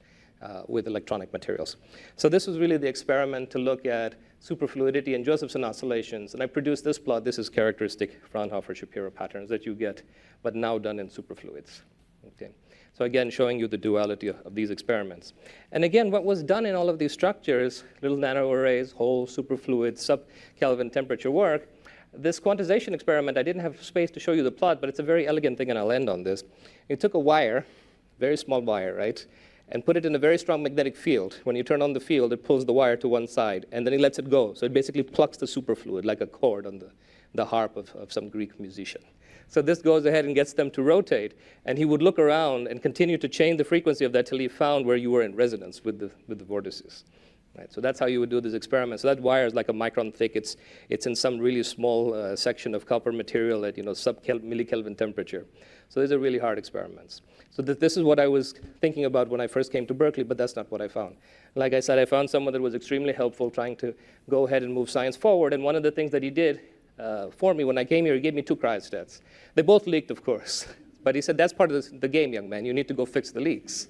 with electronic materials. So this was really the experiment to look at superfluidity and Josephson oscillations. And I produced this plot. This is characteristic Fraunhofer-Shapiro patterns that you get, but now done in superfluids. Okay. So again, showing you the duality of these experiments. And again, what was done in all of these structures, little nanoarrays, whole superfluid, sub-Kelvin temperature work, this quantization experiment, I didn't have space to show you the plot, but it's a very elegant thing, and I'll end on this. You took a wire, very small wire, right, and put it in a very strong magnetic field. When you turn on the field, it pulls the wire to one side, and then it lets it go. So it basically plucks the superfluid like a chord on the harp of some Greek musician. So this goes ahead and gets them to rotate, and he would look around and continue to change the frequency of that till he found where you were in resonance with the vortices. Right? So that's how you would do this experiment. So that wire is like a micron thick. It's in some really small section of copper material at sub-millikelvin temperature. So these are really hard experiments. So this is what I was thinking about when I first came to Berkeley, but that's not what I found. Like I said, I found someone that was extremely helpful trying to go ahead and move science forward, and one of the things that he did for me when I came here, he gave me 2 cryostats. They both leaked, of course. But he said, that's part of the game, young man. You need to go fix the leaks.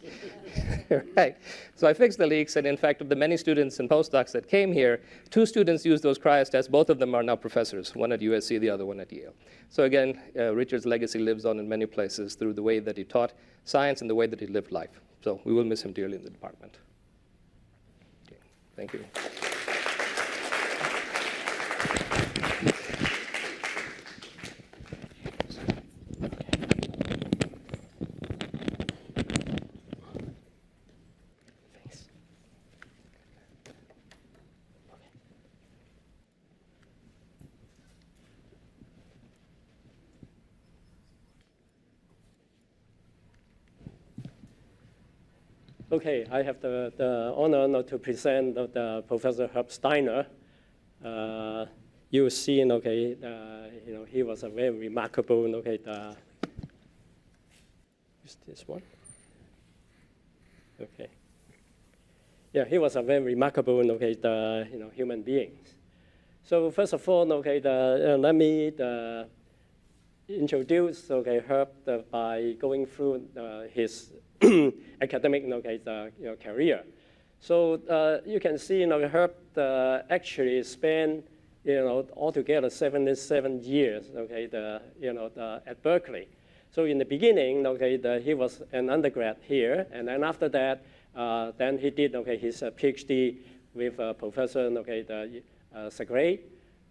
Right. So I fixed the leaks. And in fact, of the many students and postdocs that came here, 2 students used those cryostats. Both of them are now professors, one at USC, the other one at Yale. So again, Richard's legacy lives on in many places through the way that he taught science and the way that he lived life. So we will miss him dearly in the department. Okay. Thank you. Okay, I have the honor to present the Professor Herbert Steiner. You see, okay, he was a very remarkable, okay, is this one? Okay. Yeah, he was a very remarkable, okay, human being. So first of all, okay, let me introduce, okay, Herb by going through his academic, okay, career. So you can see, Herb actually spent, altogether 77 years, okay, at Berkeley. So in the beginning, okay, he was an undergrad here, and then after that, then he did, okay, his PhD with Professor, okay, Sachs.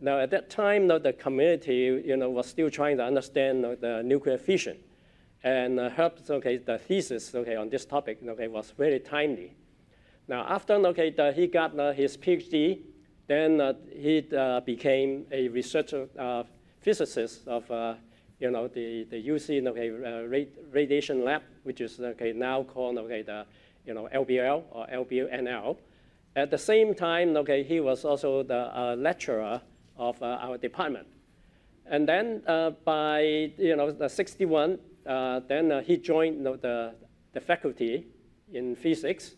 Now at that time, the community, was still trying to understand the nuclear fission. And Herb's, okay, the thesis, okay, on this topic, okay, was very timely. Now, after, okay, he got his PhD, then he became a researcher physicist of, the UC, okay, radiation lab, which is, okay, now called, okay, the, LBL or LBNL. At the same time, okay, he was also the lecturer of our department. And then by, the 61, then he joined the faculty in physics.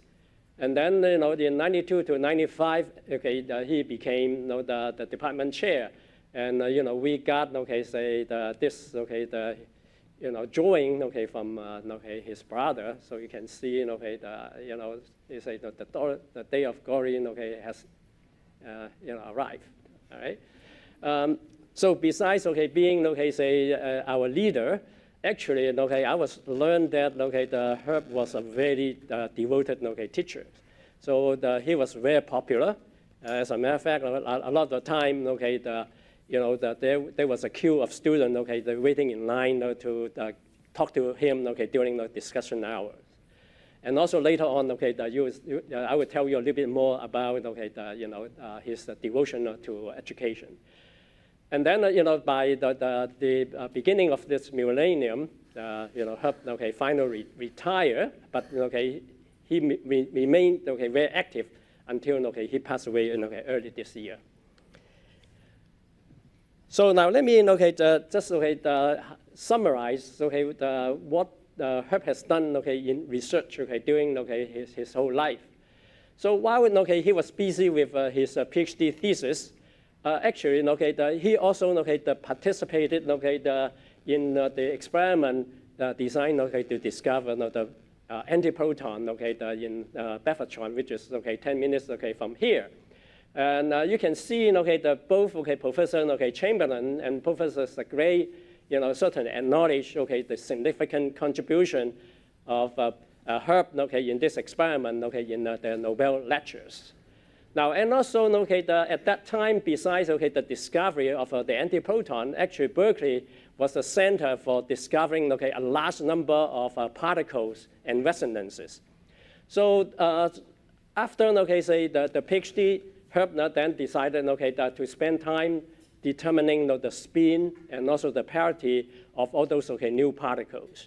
And then, in 92 to 95, okay, he became, the department chair. And, we got, okay, say, this, okay, drawing, okay, from, okay, his brother. So you can see, okay, they say the day of glory, okay, has, arrived, all right? So besides, okay, being, okay, say, our leader, actually, okay, I was learned that, okay, Herb was a very devoted, okay, teacher. So he was very popular. As a matter of fact, a lot of the time, okay, there was a queue of students, okay, waiting in line to talk to him, okay, during the discussion hours. And also later on, okay, I will tell you a little bit more about, okay, his devotion to education. And then, by the beginning of this millennium, Herb, okay, finally retired, but, okay, he remained, okay, very active until, okay, he passed away, okay, early this year. So now let me, okay, just, okay, summarize, okay, what Herb has done, okay, in research, okay, during, okay, his whole life. So while, okay, he was busy with his PhD thesis, actually, okay, he also, okay, participated, okay, in the experiment designed, okay, to discover the antiproton, okay, in Beffertron, which is, okay, 10 minutes, okay, from here. And you can see, okay, both, okay, Professor, okay, Chamberlain and Professor Sachs, certainly acknowledge, okay, the significant contribution of Herb, okay, in this experiment, okay, in the Nobel lectures. Now, and also, okay, at that time, besides, okay, the discovery of the antiproton, actually Berkeley was the center for discovering, okay, a large number of particles and resonances. So after, okay, say the PhD, Herb then decided, okay, to spend time determining, the spin and also the parity of all those, okay, new particles.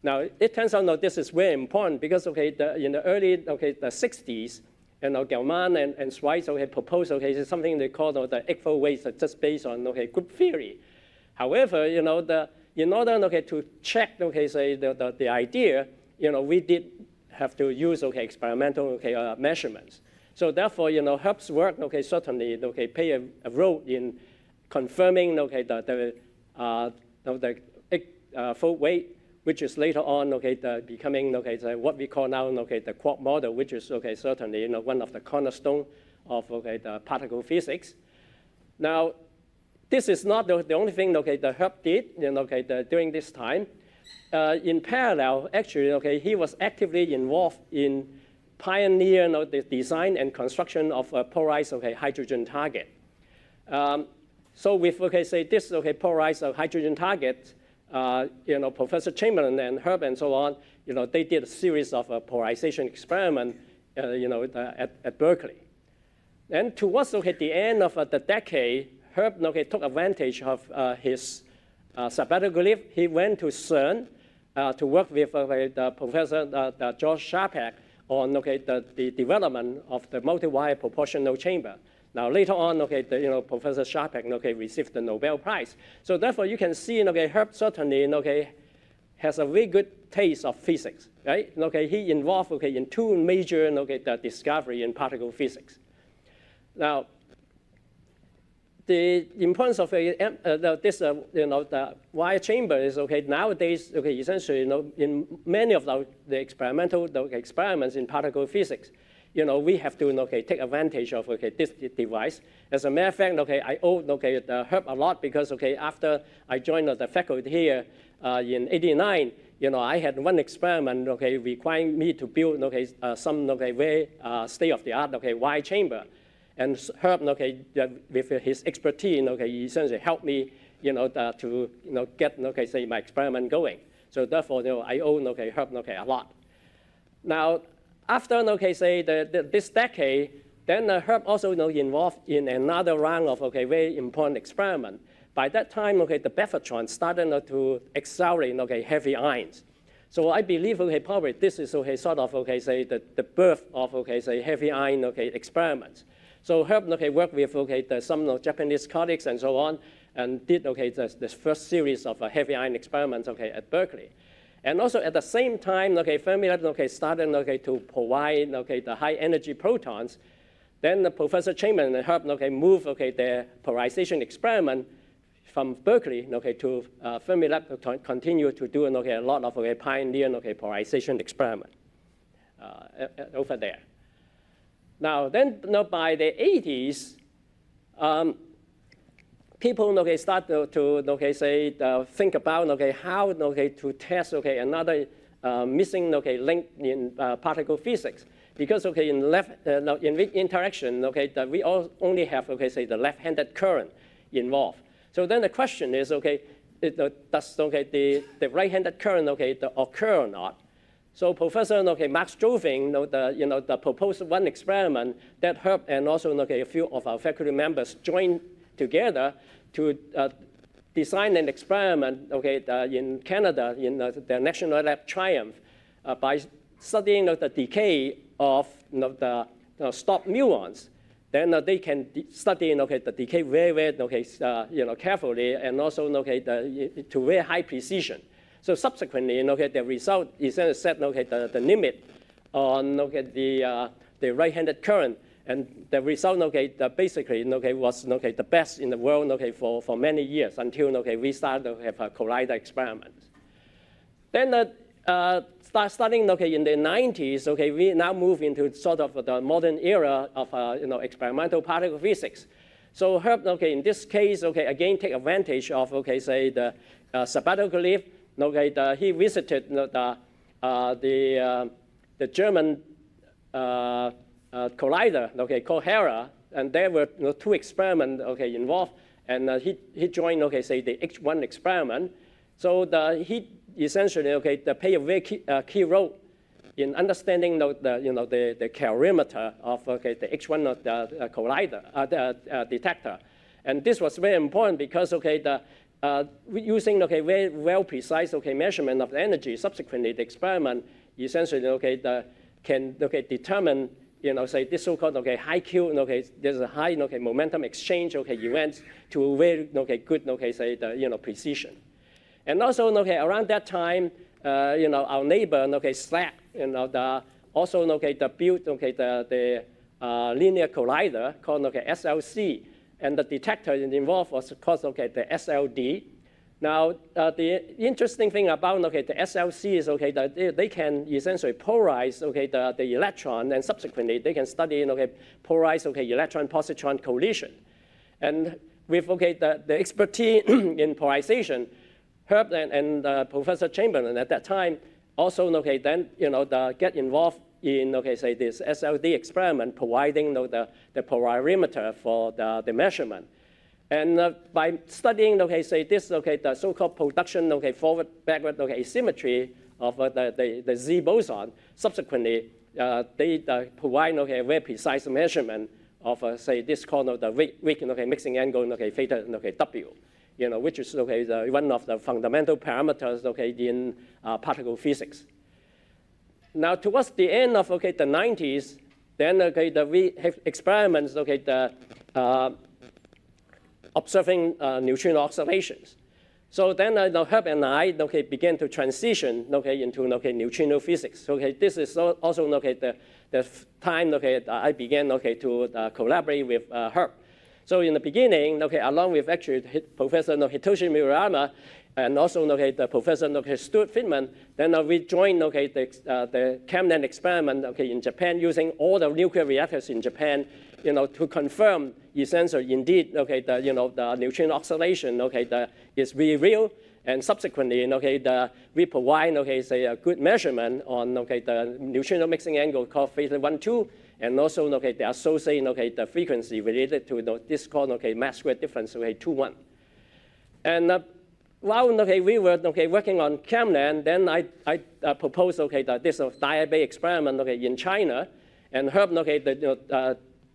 Now, it turns out that this is very important because, okay, in the early, okay, the 60s, Kaufman and Schweitzer had proposed, okay, something they call the eightfold weights just based on, okay, group theory. However, in order, okay, to check, okay, say the idea, we did have to use, okay, experimental, okay, measurements. So therefore, Herb's work, okay, certainly, okay, play a role in confirming, okay, the eightfold weight, which is later on, okay, becoming, okay, what we call now, okay, the quark model, which is, okay, certainly, one of the cornerstone of, okay, the particle physics. Now, this is not the only thing, okay, that Herb did, okay, during this time. In parallel, actually, okay, he was actively involved in pioneer, the design and construction of a polarized, okay, hydrogen target. So with, okay, say this, okay, polarized hydrogen target, Professor Chamberlain and Herb and so on, they did a series of polarization experiments, at Berkeley. And towards, okay, the end of the decade, Herb, okay, took advantage of his sabbatical leave. He went to CERN to work with the Professor George Sharpak on the development of the multi-wire proportional chamber. Now later on, Professor Sharpak received the Nobel Prize. So therefore, you can see Herb certainly has a very good taste of physics, right? He involved in two major the discovery in particle physics. Now, the importance of the wire chamber is nowadays essentially in many of the experimental experiments in particle physics, we have to take advantage of this device. As a matter of fact, I owe Herb a lot because after I joined the faculty here in '89, I had one experiment requiring me to build some very state-of-the-art wire chamber. And Herb, with his expertise, he essentially helped me, to get, say, my experiment going. So therefore, I owe Herb a lot. Now, after, say, this decade, then Herb also involved in another round of very important experiment. By that time, the bevatron started to accelerate heavy ions. So I believe probably this is sort of say the birth of say heavy ion experiments. So Herb worked with some Japanese colleagues and so on, and did this first series of heavy ion experiments at Berkeley. And also at the same time, Fermilab started to provide the high energy protons. Then Professor Chamberlain and Herb moved their polarization experiment from Berkeley to Fermilab to continue to do a lot of pioneer polarization experiment over there. Now then, by the 80s, people start to say think about how to test another missing link in particle physics, because in interaction we only have say the left-handed current involved. So then the question is does the right-handed current occur or not? So Professor Max Joving proposed one experiment that Herb and also a few of our faculty members joined together to design an experiment in Canada in the National Lab Triumph by studying the decay of the stopped muons. Then they can study the decay very carefully and also to very high precision. So subsequently, the result is set the limit on the right-handed current, and the result basically was the best in the world for many years until we started to have collider experiments. Then starting in the 90s, we now move into sort of the modern era of experimental particle physics. So Herb, in this case, again take advantage of say the sabbatical leave. He visited the German collider called Hera, and there were two experiments involved, and he joined say the H1 experiment. So he essentially play a very key role in understanding the calorimeter of the H1 collider detector, and this was very important because using very well precise measurement of the energy, subsequently the experiment essentially can determine say this so-called high Q there's a high momentum exchange events to very good say the precision. And also around that time our neighbor Slack also built the linear collider called SLC. And the detector involved was called the SLD. Now, the interesting thing about the SLC is that they can essentially polarize the electron, and subsequently they can study polarize electron-positron collision. And with the expertise in polarization, Herb and Professor Chamberlain at that time also then get involved in say this SLD experiment, providing the polarimeter for the measurement, and by studying say this the so-called production forward backward asymmetry of the Z boson, subsequently they provide a very precise measurement of say this called the weak mixing angle theta W, which is one of the fundamental parameters in particle physics. Now, towards the end of the 90s, then we have experiments observing neutrino oscillations. So then Herb and I began to transition into neutrino physics. This is also the time I began to collaborate with Herb. So in the beginning, along with actually Professor Hitoshi Murayama and also the Professor Stuart Friedman, then we joined the ChemLab experiment in Japan using all the nuclear reactors in Japan, to confirm essentially indeed the neutrino oscillation is really real, and subsequently we provide say a good measurement on the neutrino mixing angle called Frazer 1-2, and also the associated the frequency related to this called mass square difference 2-1. And while we were working on ChemLab, then I proposed this diabase experiment in China, and Herb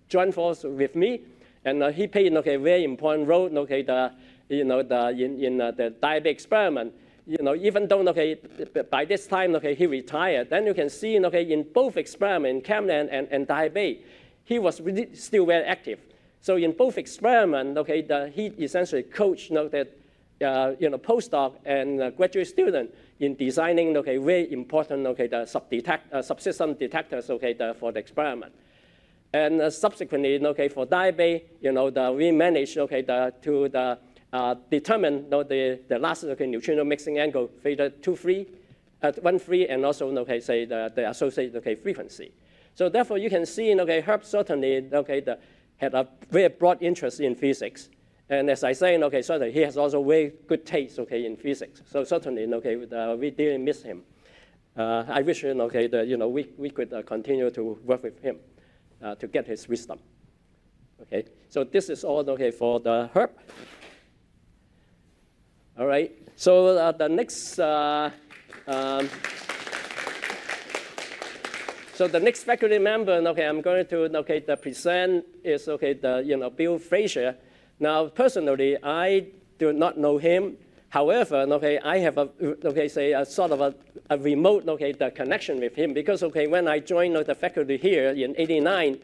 joined force with me, and he played a very important role in the diabase experiment. Even though by this time he retired, then you can see in both experiments, ChemLab and diabase, he was really still very active. So in both experiments, he essentially coached postdoc and graduate student in designing very important the subsystem detectors for the experiment. And subsequently for diabase, we managed to determine the last neutrino mixing angle Frazer 1-3, and also say the associated frequency. So therefore, you can see Herb certainly had a very broad interest in physics. And as I say, certainly he has also very good taste in physics. So certainly we really miss him. I wish that we could continue to work with him to get his wisdom. Okay, so this is all for the Herb. All right, so the next so the next faculty member I'm going to present is the Bill Frazer. Now personally, I do not know him. However, I have a sort of a remote the connection with him, because when I joined the faculty here in '89,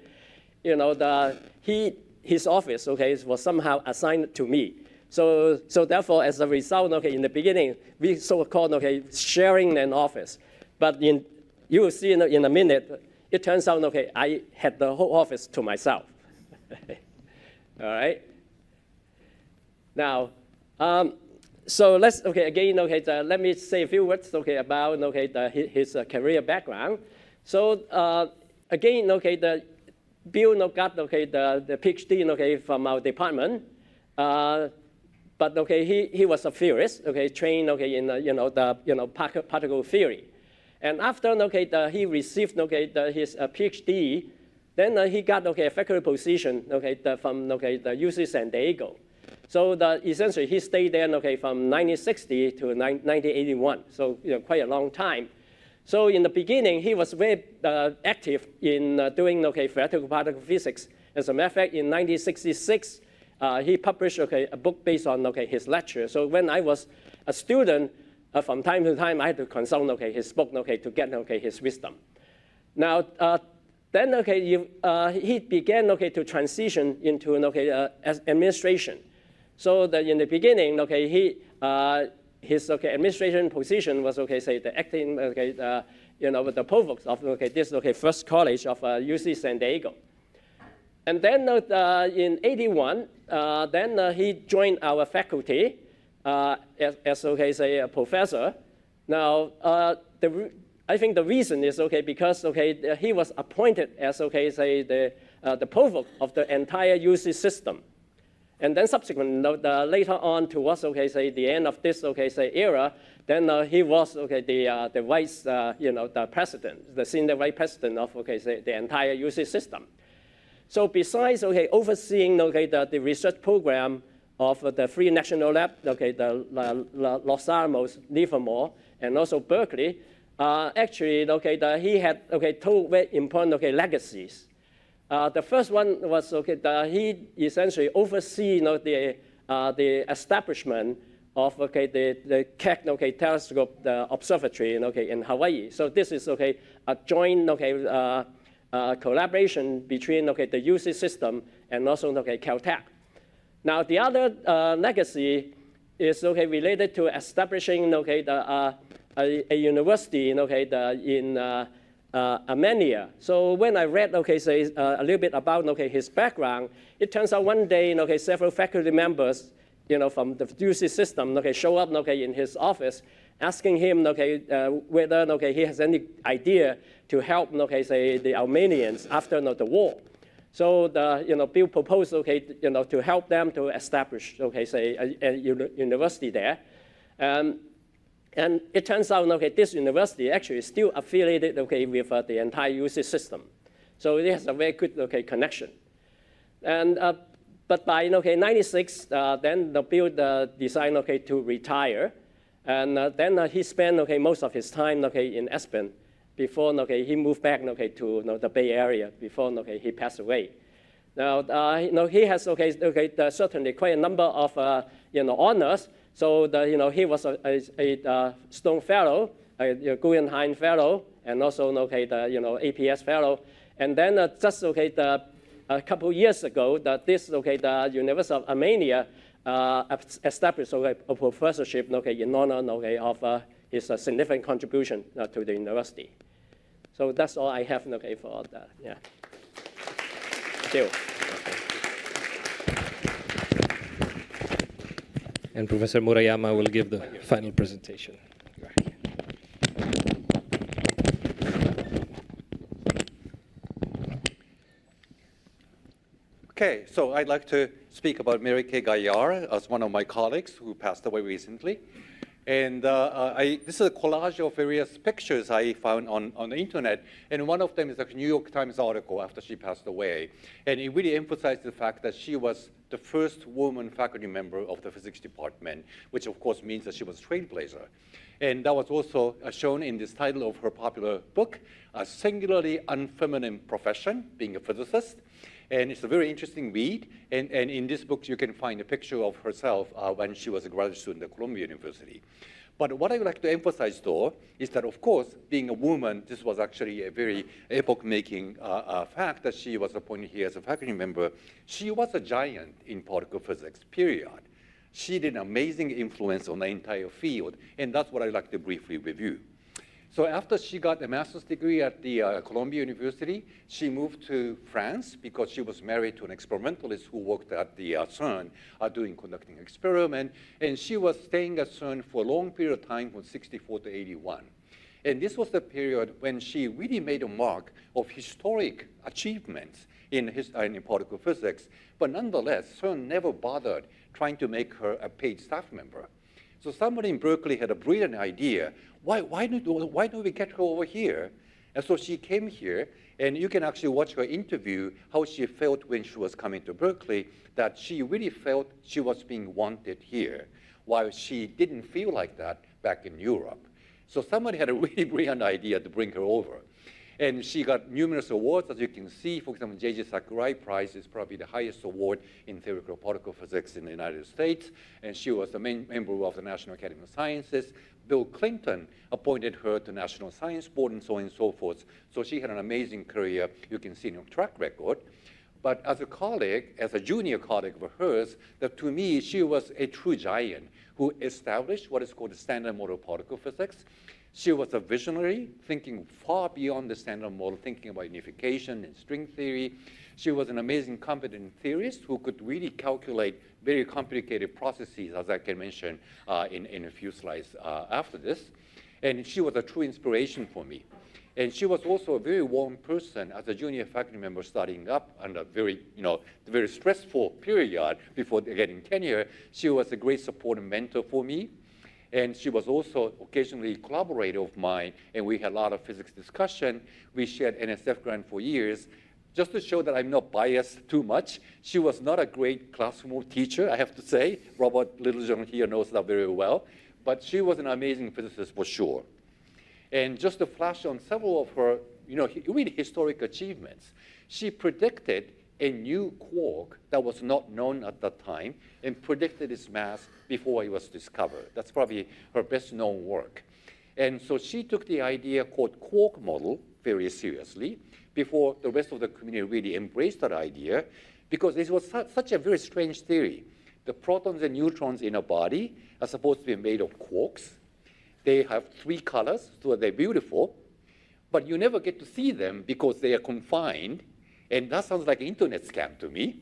his office was somehow assigned to me. So therefore, as a result, in the beginning, we so-called sharing an office. But you will see in a minute, it turns out I had the whole office to myself. All right. Now, so let's again let me say a few words about his career background. So again Bill got the PhD from our department. But he was a theorist, trained in the particle theory, and after he received his PhD, then he got a faculty position from the UC San Diego. So essentially he stayed there from 1960 to 1981, so quite a long time. So in the beginning he was very active in doing theoretical particle physics. As a matter of fact, in 1966. He published a book based on his lecture. So when I was a student, from time to time I had to consult his book to get his wisdom. Now then he began to transition into administration. So in the beginning his administration position was say the acting the provost of this first college of UC San Diego. And then in '81, then he joined our faculty as say a professor. Now, I think the reason is because he was appointed as say the provost of the entire UC system. And then subsequently, later on towards say the end of this say era, then he was the vice the president, the senior vice president of say the entire UC system. So besides overseeing the research program of the three national labs, the Los Alamos, Livermore, and also Berkeley, actually he had two very important legacies. The first one was he essentially oversee the establishment of the Keck telescope observatory in Hawaii. So this is a joint collaboration between the UC system and also Caltech. Now the other legacy is related to establishing a university in Armenia. So when I read a little bit about his background, it turns out one day several faculty members from the UC system show up in his office asking him whether he has any idea to help the Armenians after the war. So Bill proposed to help them to establish a university there. And it turns out this university actually is still affiliated with the entire UC system. So it has a very good connection. And but by 96, then Bill decided to retire, and then he spent most of his time in Aspen before he moved back to the Bay Area before he passed away. Now he has certainly quite a number of honors. So he was a Stone Fellow, a Guggenheim Fellow, and also the APS Fellow. And then just a couple years ago, the University of Armenia established a professorship in honor of his significant contribution to the university. So that's all I have for that. Yeah. Thank you. And Professor Murayama will give the final presentation. Okay, so I'd like to speak about Mary Kay Gaillard as one of my colleagues who passed away recently. And this is a collage of various pictures I found on the internet. And one of them is a New York Times article after she passed away. And it really emphasized the fact that she was the first woman faculty member of the physics department, which of course means that she was a trailblazer. And that was also shown in this title of her popular book, A Singularly Unfeminine Profession, Being a Physicist. And it's a very interesting read. And in this book, you can find a picture of herself when she was a graduate student at Columbia University. But what I would like to emphasize, though, is that, of course, being a woman, this was actually a very epoch-making fact that she was appointed here as a faculty member. She was a giant in particle physics, period. She did an amazing influence on the entire field, and that's what I'd like to briefly review. So after she got a master's degree at the Columbia University, she moved to France because she was married to an experimentalist who worked at the CERN conducting experiment. And she was staying at CERN for a long period of time from 64 to 81. And this was the period when she really made a mark of historic achievements in particle physics. But nonetheless, CERN never bothered trying to make her a paid staff member. So somebody in Berkeley had a brilliant idea. Why don't we get her over here? And so she came here, and you can actually watch her interview, how she felt when she was coming to Berkeley, that she really felt she was being wanted here, while she didn't feel like that back in Europe. So somebody had a really brilliant idea to bring her over. And she got numerous awards, as you can see. For example, J.J. Sakurai Prize is probably the highest award in theoretical particle physics in the United States. And she was a member of the National Academy of Sciences. Bill Clinton appointed her to National Science Board and so on and so forth. So she had an amazing career, you can see in her track record. But as a colleague, as a junior colleague of hers, that to me, she was a true giant who established what is called the standard model of particle physics. She was a visionary, thinking far beyond the standard model, thinking about unification and string theory. She was an amazing, competent theorist who could really calculate very complicated processes, as I can mention in a few slides after this. And she was a true inspiration for me. And she was also a very warm person as a junior faculty member starting up under very stressful period before getting tenure. She was a great support and mentor for me. And she was also occasionally a collaborator of mine, and we had a lot of physics discussion. We shared NSF grant for years. Just to show that I'm not biased too much, she was not a great classroom teacher, I have to say. Robert Littlejohn here knows that very well. But she was an amazing physicist for sure. And just to flash on several of her really historic achievements, she predicted a new quark that was not known at that time and predicted its mass before it was discovered. That's probably her best known work. And so she took the idea called quark model very seriously before the rest of the community really embraced that idea, because this was such a very strange theory. The protons and neutrons in a body are supposed to be made of quarks. They have 3 colors, so they're beautiful, but you never get to see them because they are confined, and that sounds like an internet scam to me.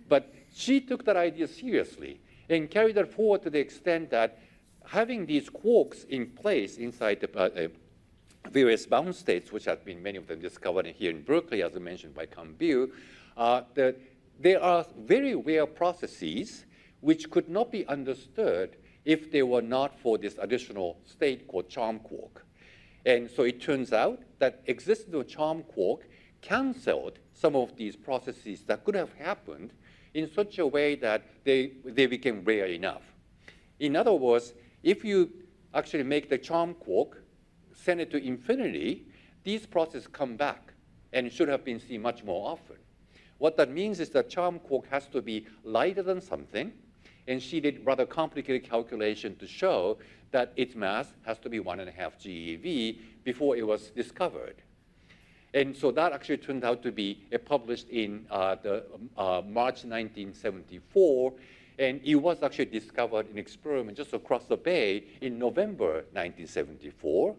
But she took that idea seriously and carried that forward to the extent that having these quarks in place inside the various bound states, which have been many of them discovered here in Berkeley, as I mentioned by Kam-Biu, there are very rare processes which could not be understood if they were not for this additional state called charm quark. And so it turns out that existence of charm quark canceled some of these processes that could have happened in such a way that they became rare enough. In other words, if you actually make the charm quark, send it to infinity, these processes come back and should have been seen much more often. What that means is that charm quark has to be lighter than something, and she did rather complicated calculation to show that its mass has to be 1.5 GeV before it was discovered. And so that actually turned out to be published in March 1974, and it was actually discovered in experiment just across the bay in November 1974.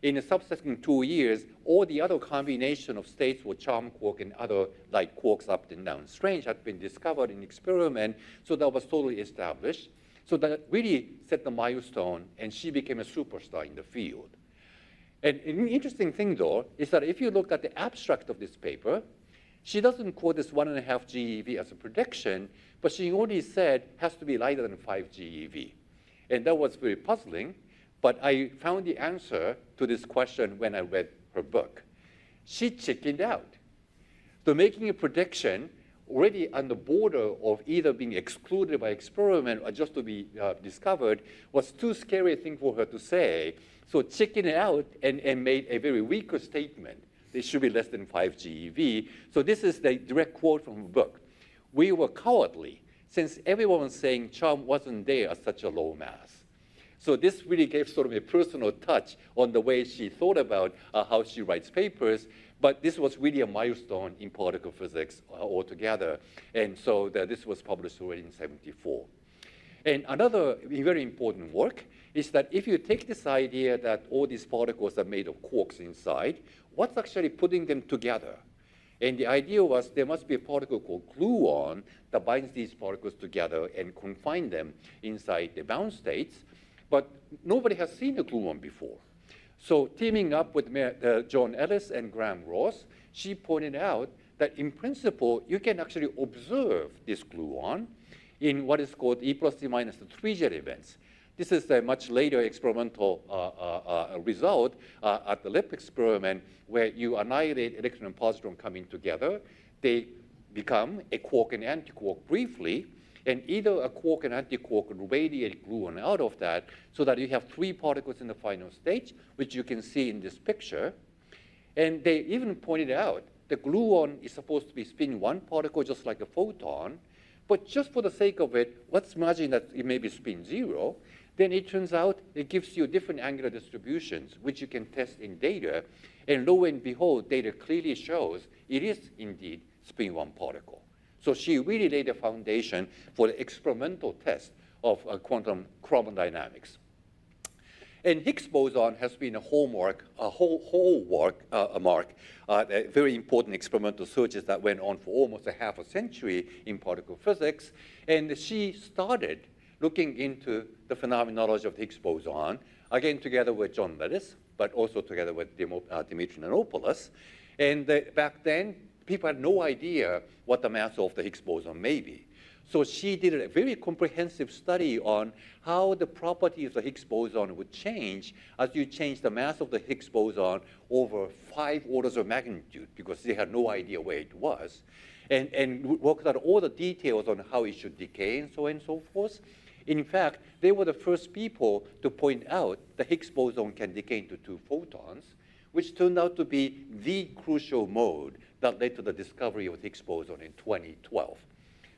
In the subsequent 2 years, all the other combination of states with charm quark and other light quarks up and down strange had been discovered in experiment, so that was totally established. So that really set the milestone, and she became a superstar in the field. And an interesting thing, though, is that if you look at the abstract of this paper, she doesn't quote this 1.5 GeV as a prediction, but she only said has to be lighter than 5 GeV. And that was very puzzling, but I found the answer to this question when I read her book. She chickened out. So making a prediction already on the border of either being excluded by experiment or just to be discovered was too scary a thing for her to say. So chickened out and made a very weaker statement. They should be less than 5 GeV. So this is the direct quote from the book. We were cowardly since everyone was saying charm wasn't there at such a low mass. So this really gave sort of a personal touch on the way she thought about how she writes papers. But this was really a milestone in particle physics altogether. And so this was published already in 74. And another very important work is that if you take this idea that all these particles are made of quarks inside, what's actually putting them together? And the idea was there must be a particle called gluon that binds these particles together and confine them inside the bound states. But nobody has seen a gluon before. So teaming up with John Ellis and Graham Ross, she pointed out that in principle, you can actually observe this gluon in what is called E plus E minus the 3-jet events. This is a much later experimental result at the LIP experiment where you annihilate electron and positron coming together. They become a quark and antiquark briefly, and either a quark and antiquark would radiate gluon out of that so that you have 3 particles in the final stage, which you can see in this picture. And they even pointed out the gluon is supposed to be spin 1 particle just like a photon, but just for the sake of it, let's imagine that it may be spin 0. Then it turns out it gives you different angular distributions, which you can test in data. And lo and behold, data clearly shows it is indeed spin 1 particle. So she really laid a foundation for the experimental test of quantum chromodynamics. And Higgs boson has been a hallmark, very important experimental searches that went on for almost a half a century in particle physics. And she started looking into the phenomenology of the Higgs boson, again together with John Ellis, but also together with Dimitri Nanopoulos. And back then, people had no idea what the mass of the Higgs boson may be. So she did a very comprehensive study on how the properties of the Higgs boson would change as you change the mass of the Higgs boson over 5 orders of magnitude, because they had no idea where it was, and worked out all the details on how it should decay and so on and so forth. In fact, they were the first people to point out the Higgs boson can decay into 2 photons, which turned out to be the crucial mode that led to the discovery of the Higgs boson in 2012.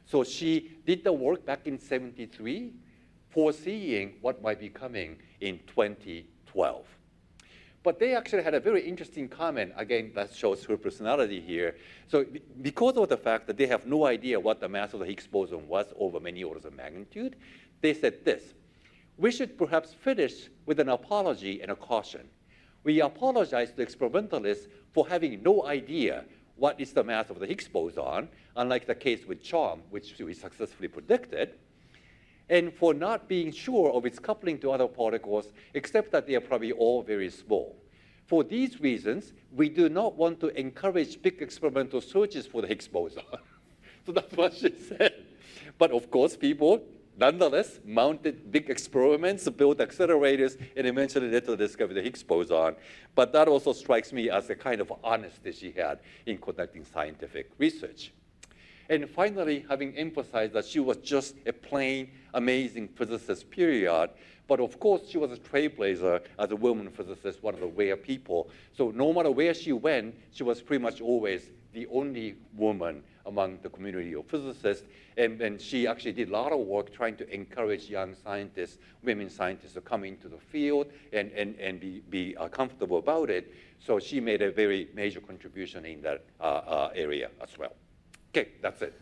So she did the work back in 73, foreseeing what might be coming in 2012. But they actually had a very interesting comment. Again, that shows her personality here. So because of the fact that they have no idea what the mass of the Higgs boson was over many orders of magnitude, they said this: we should perhaps finish with an apology and a caution. We apologize to experimentalists for having no idea what is the mass of the Higgs boson, unlike the case with CHOM, which we successfully predicted, and for not being sure of its coupling to other particles, except that they are probably all very small. For these reasons, we do not want to encourage big experimental searches for the Higgs boson. So that's what she said. But of course, people nonetheless mounted big experiments, built accelerators, and eventually led to the discovery of the Higgs boson. But that also strikes me as the kind of honesty she had in conducting scientific research. And finally, having emphasized that she was just a plain, amazing physicist, period, but of course, she was a trailblazer as a woman physicist, one of the rare people. So no matter where she went, she was pretty much always the only woman among the community of physicists. And she actually did a lot of work trying to encourage young scientists, women scientists, to come into the field and be comfortable about it. So she made a very major contribution in that area as well. Okay, that's it.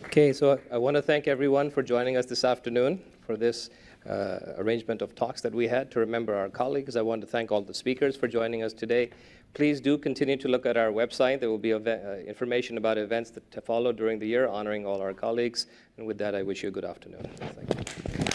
Okay, so I want to thank everyone for joining us this afternoon for this arrangement of talks that we had to remember our colleagues. I want to thank all the speakers for joining us today. Please do continue to look at our website. There will be information about events that follow during the year honoring all our colleagues. And with that, I wish you a good afternoon. Thank you.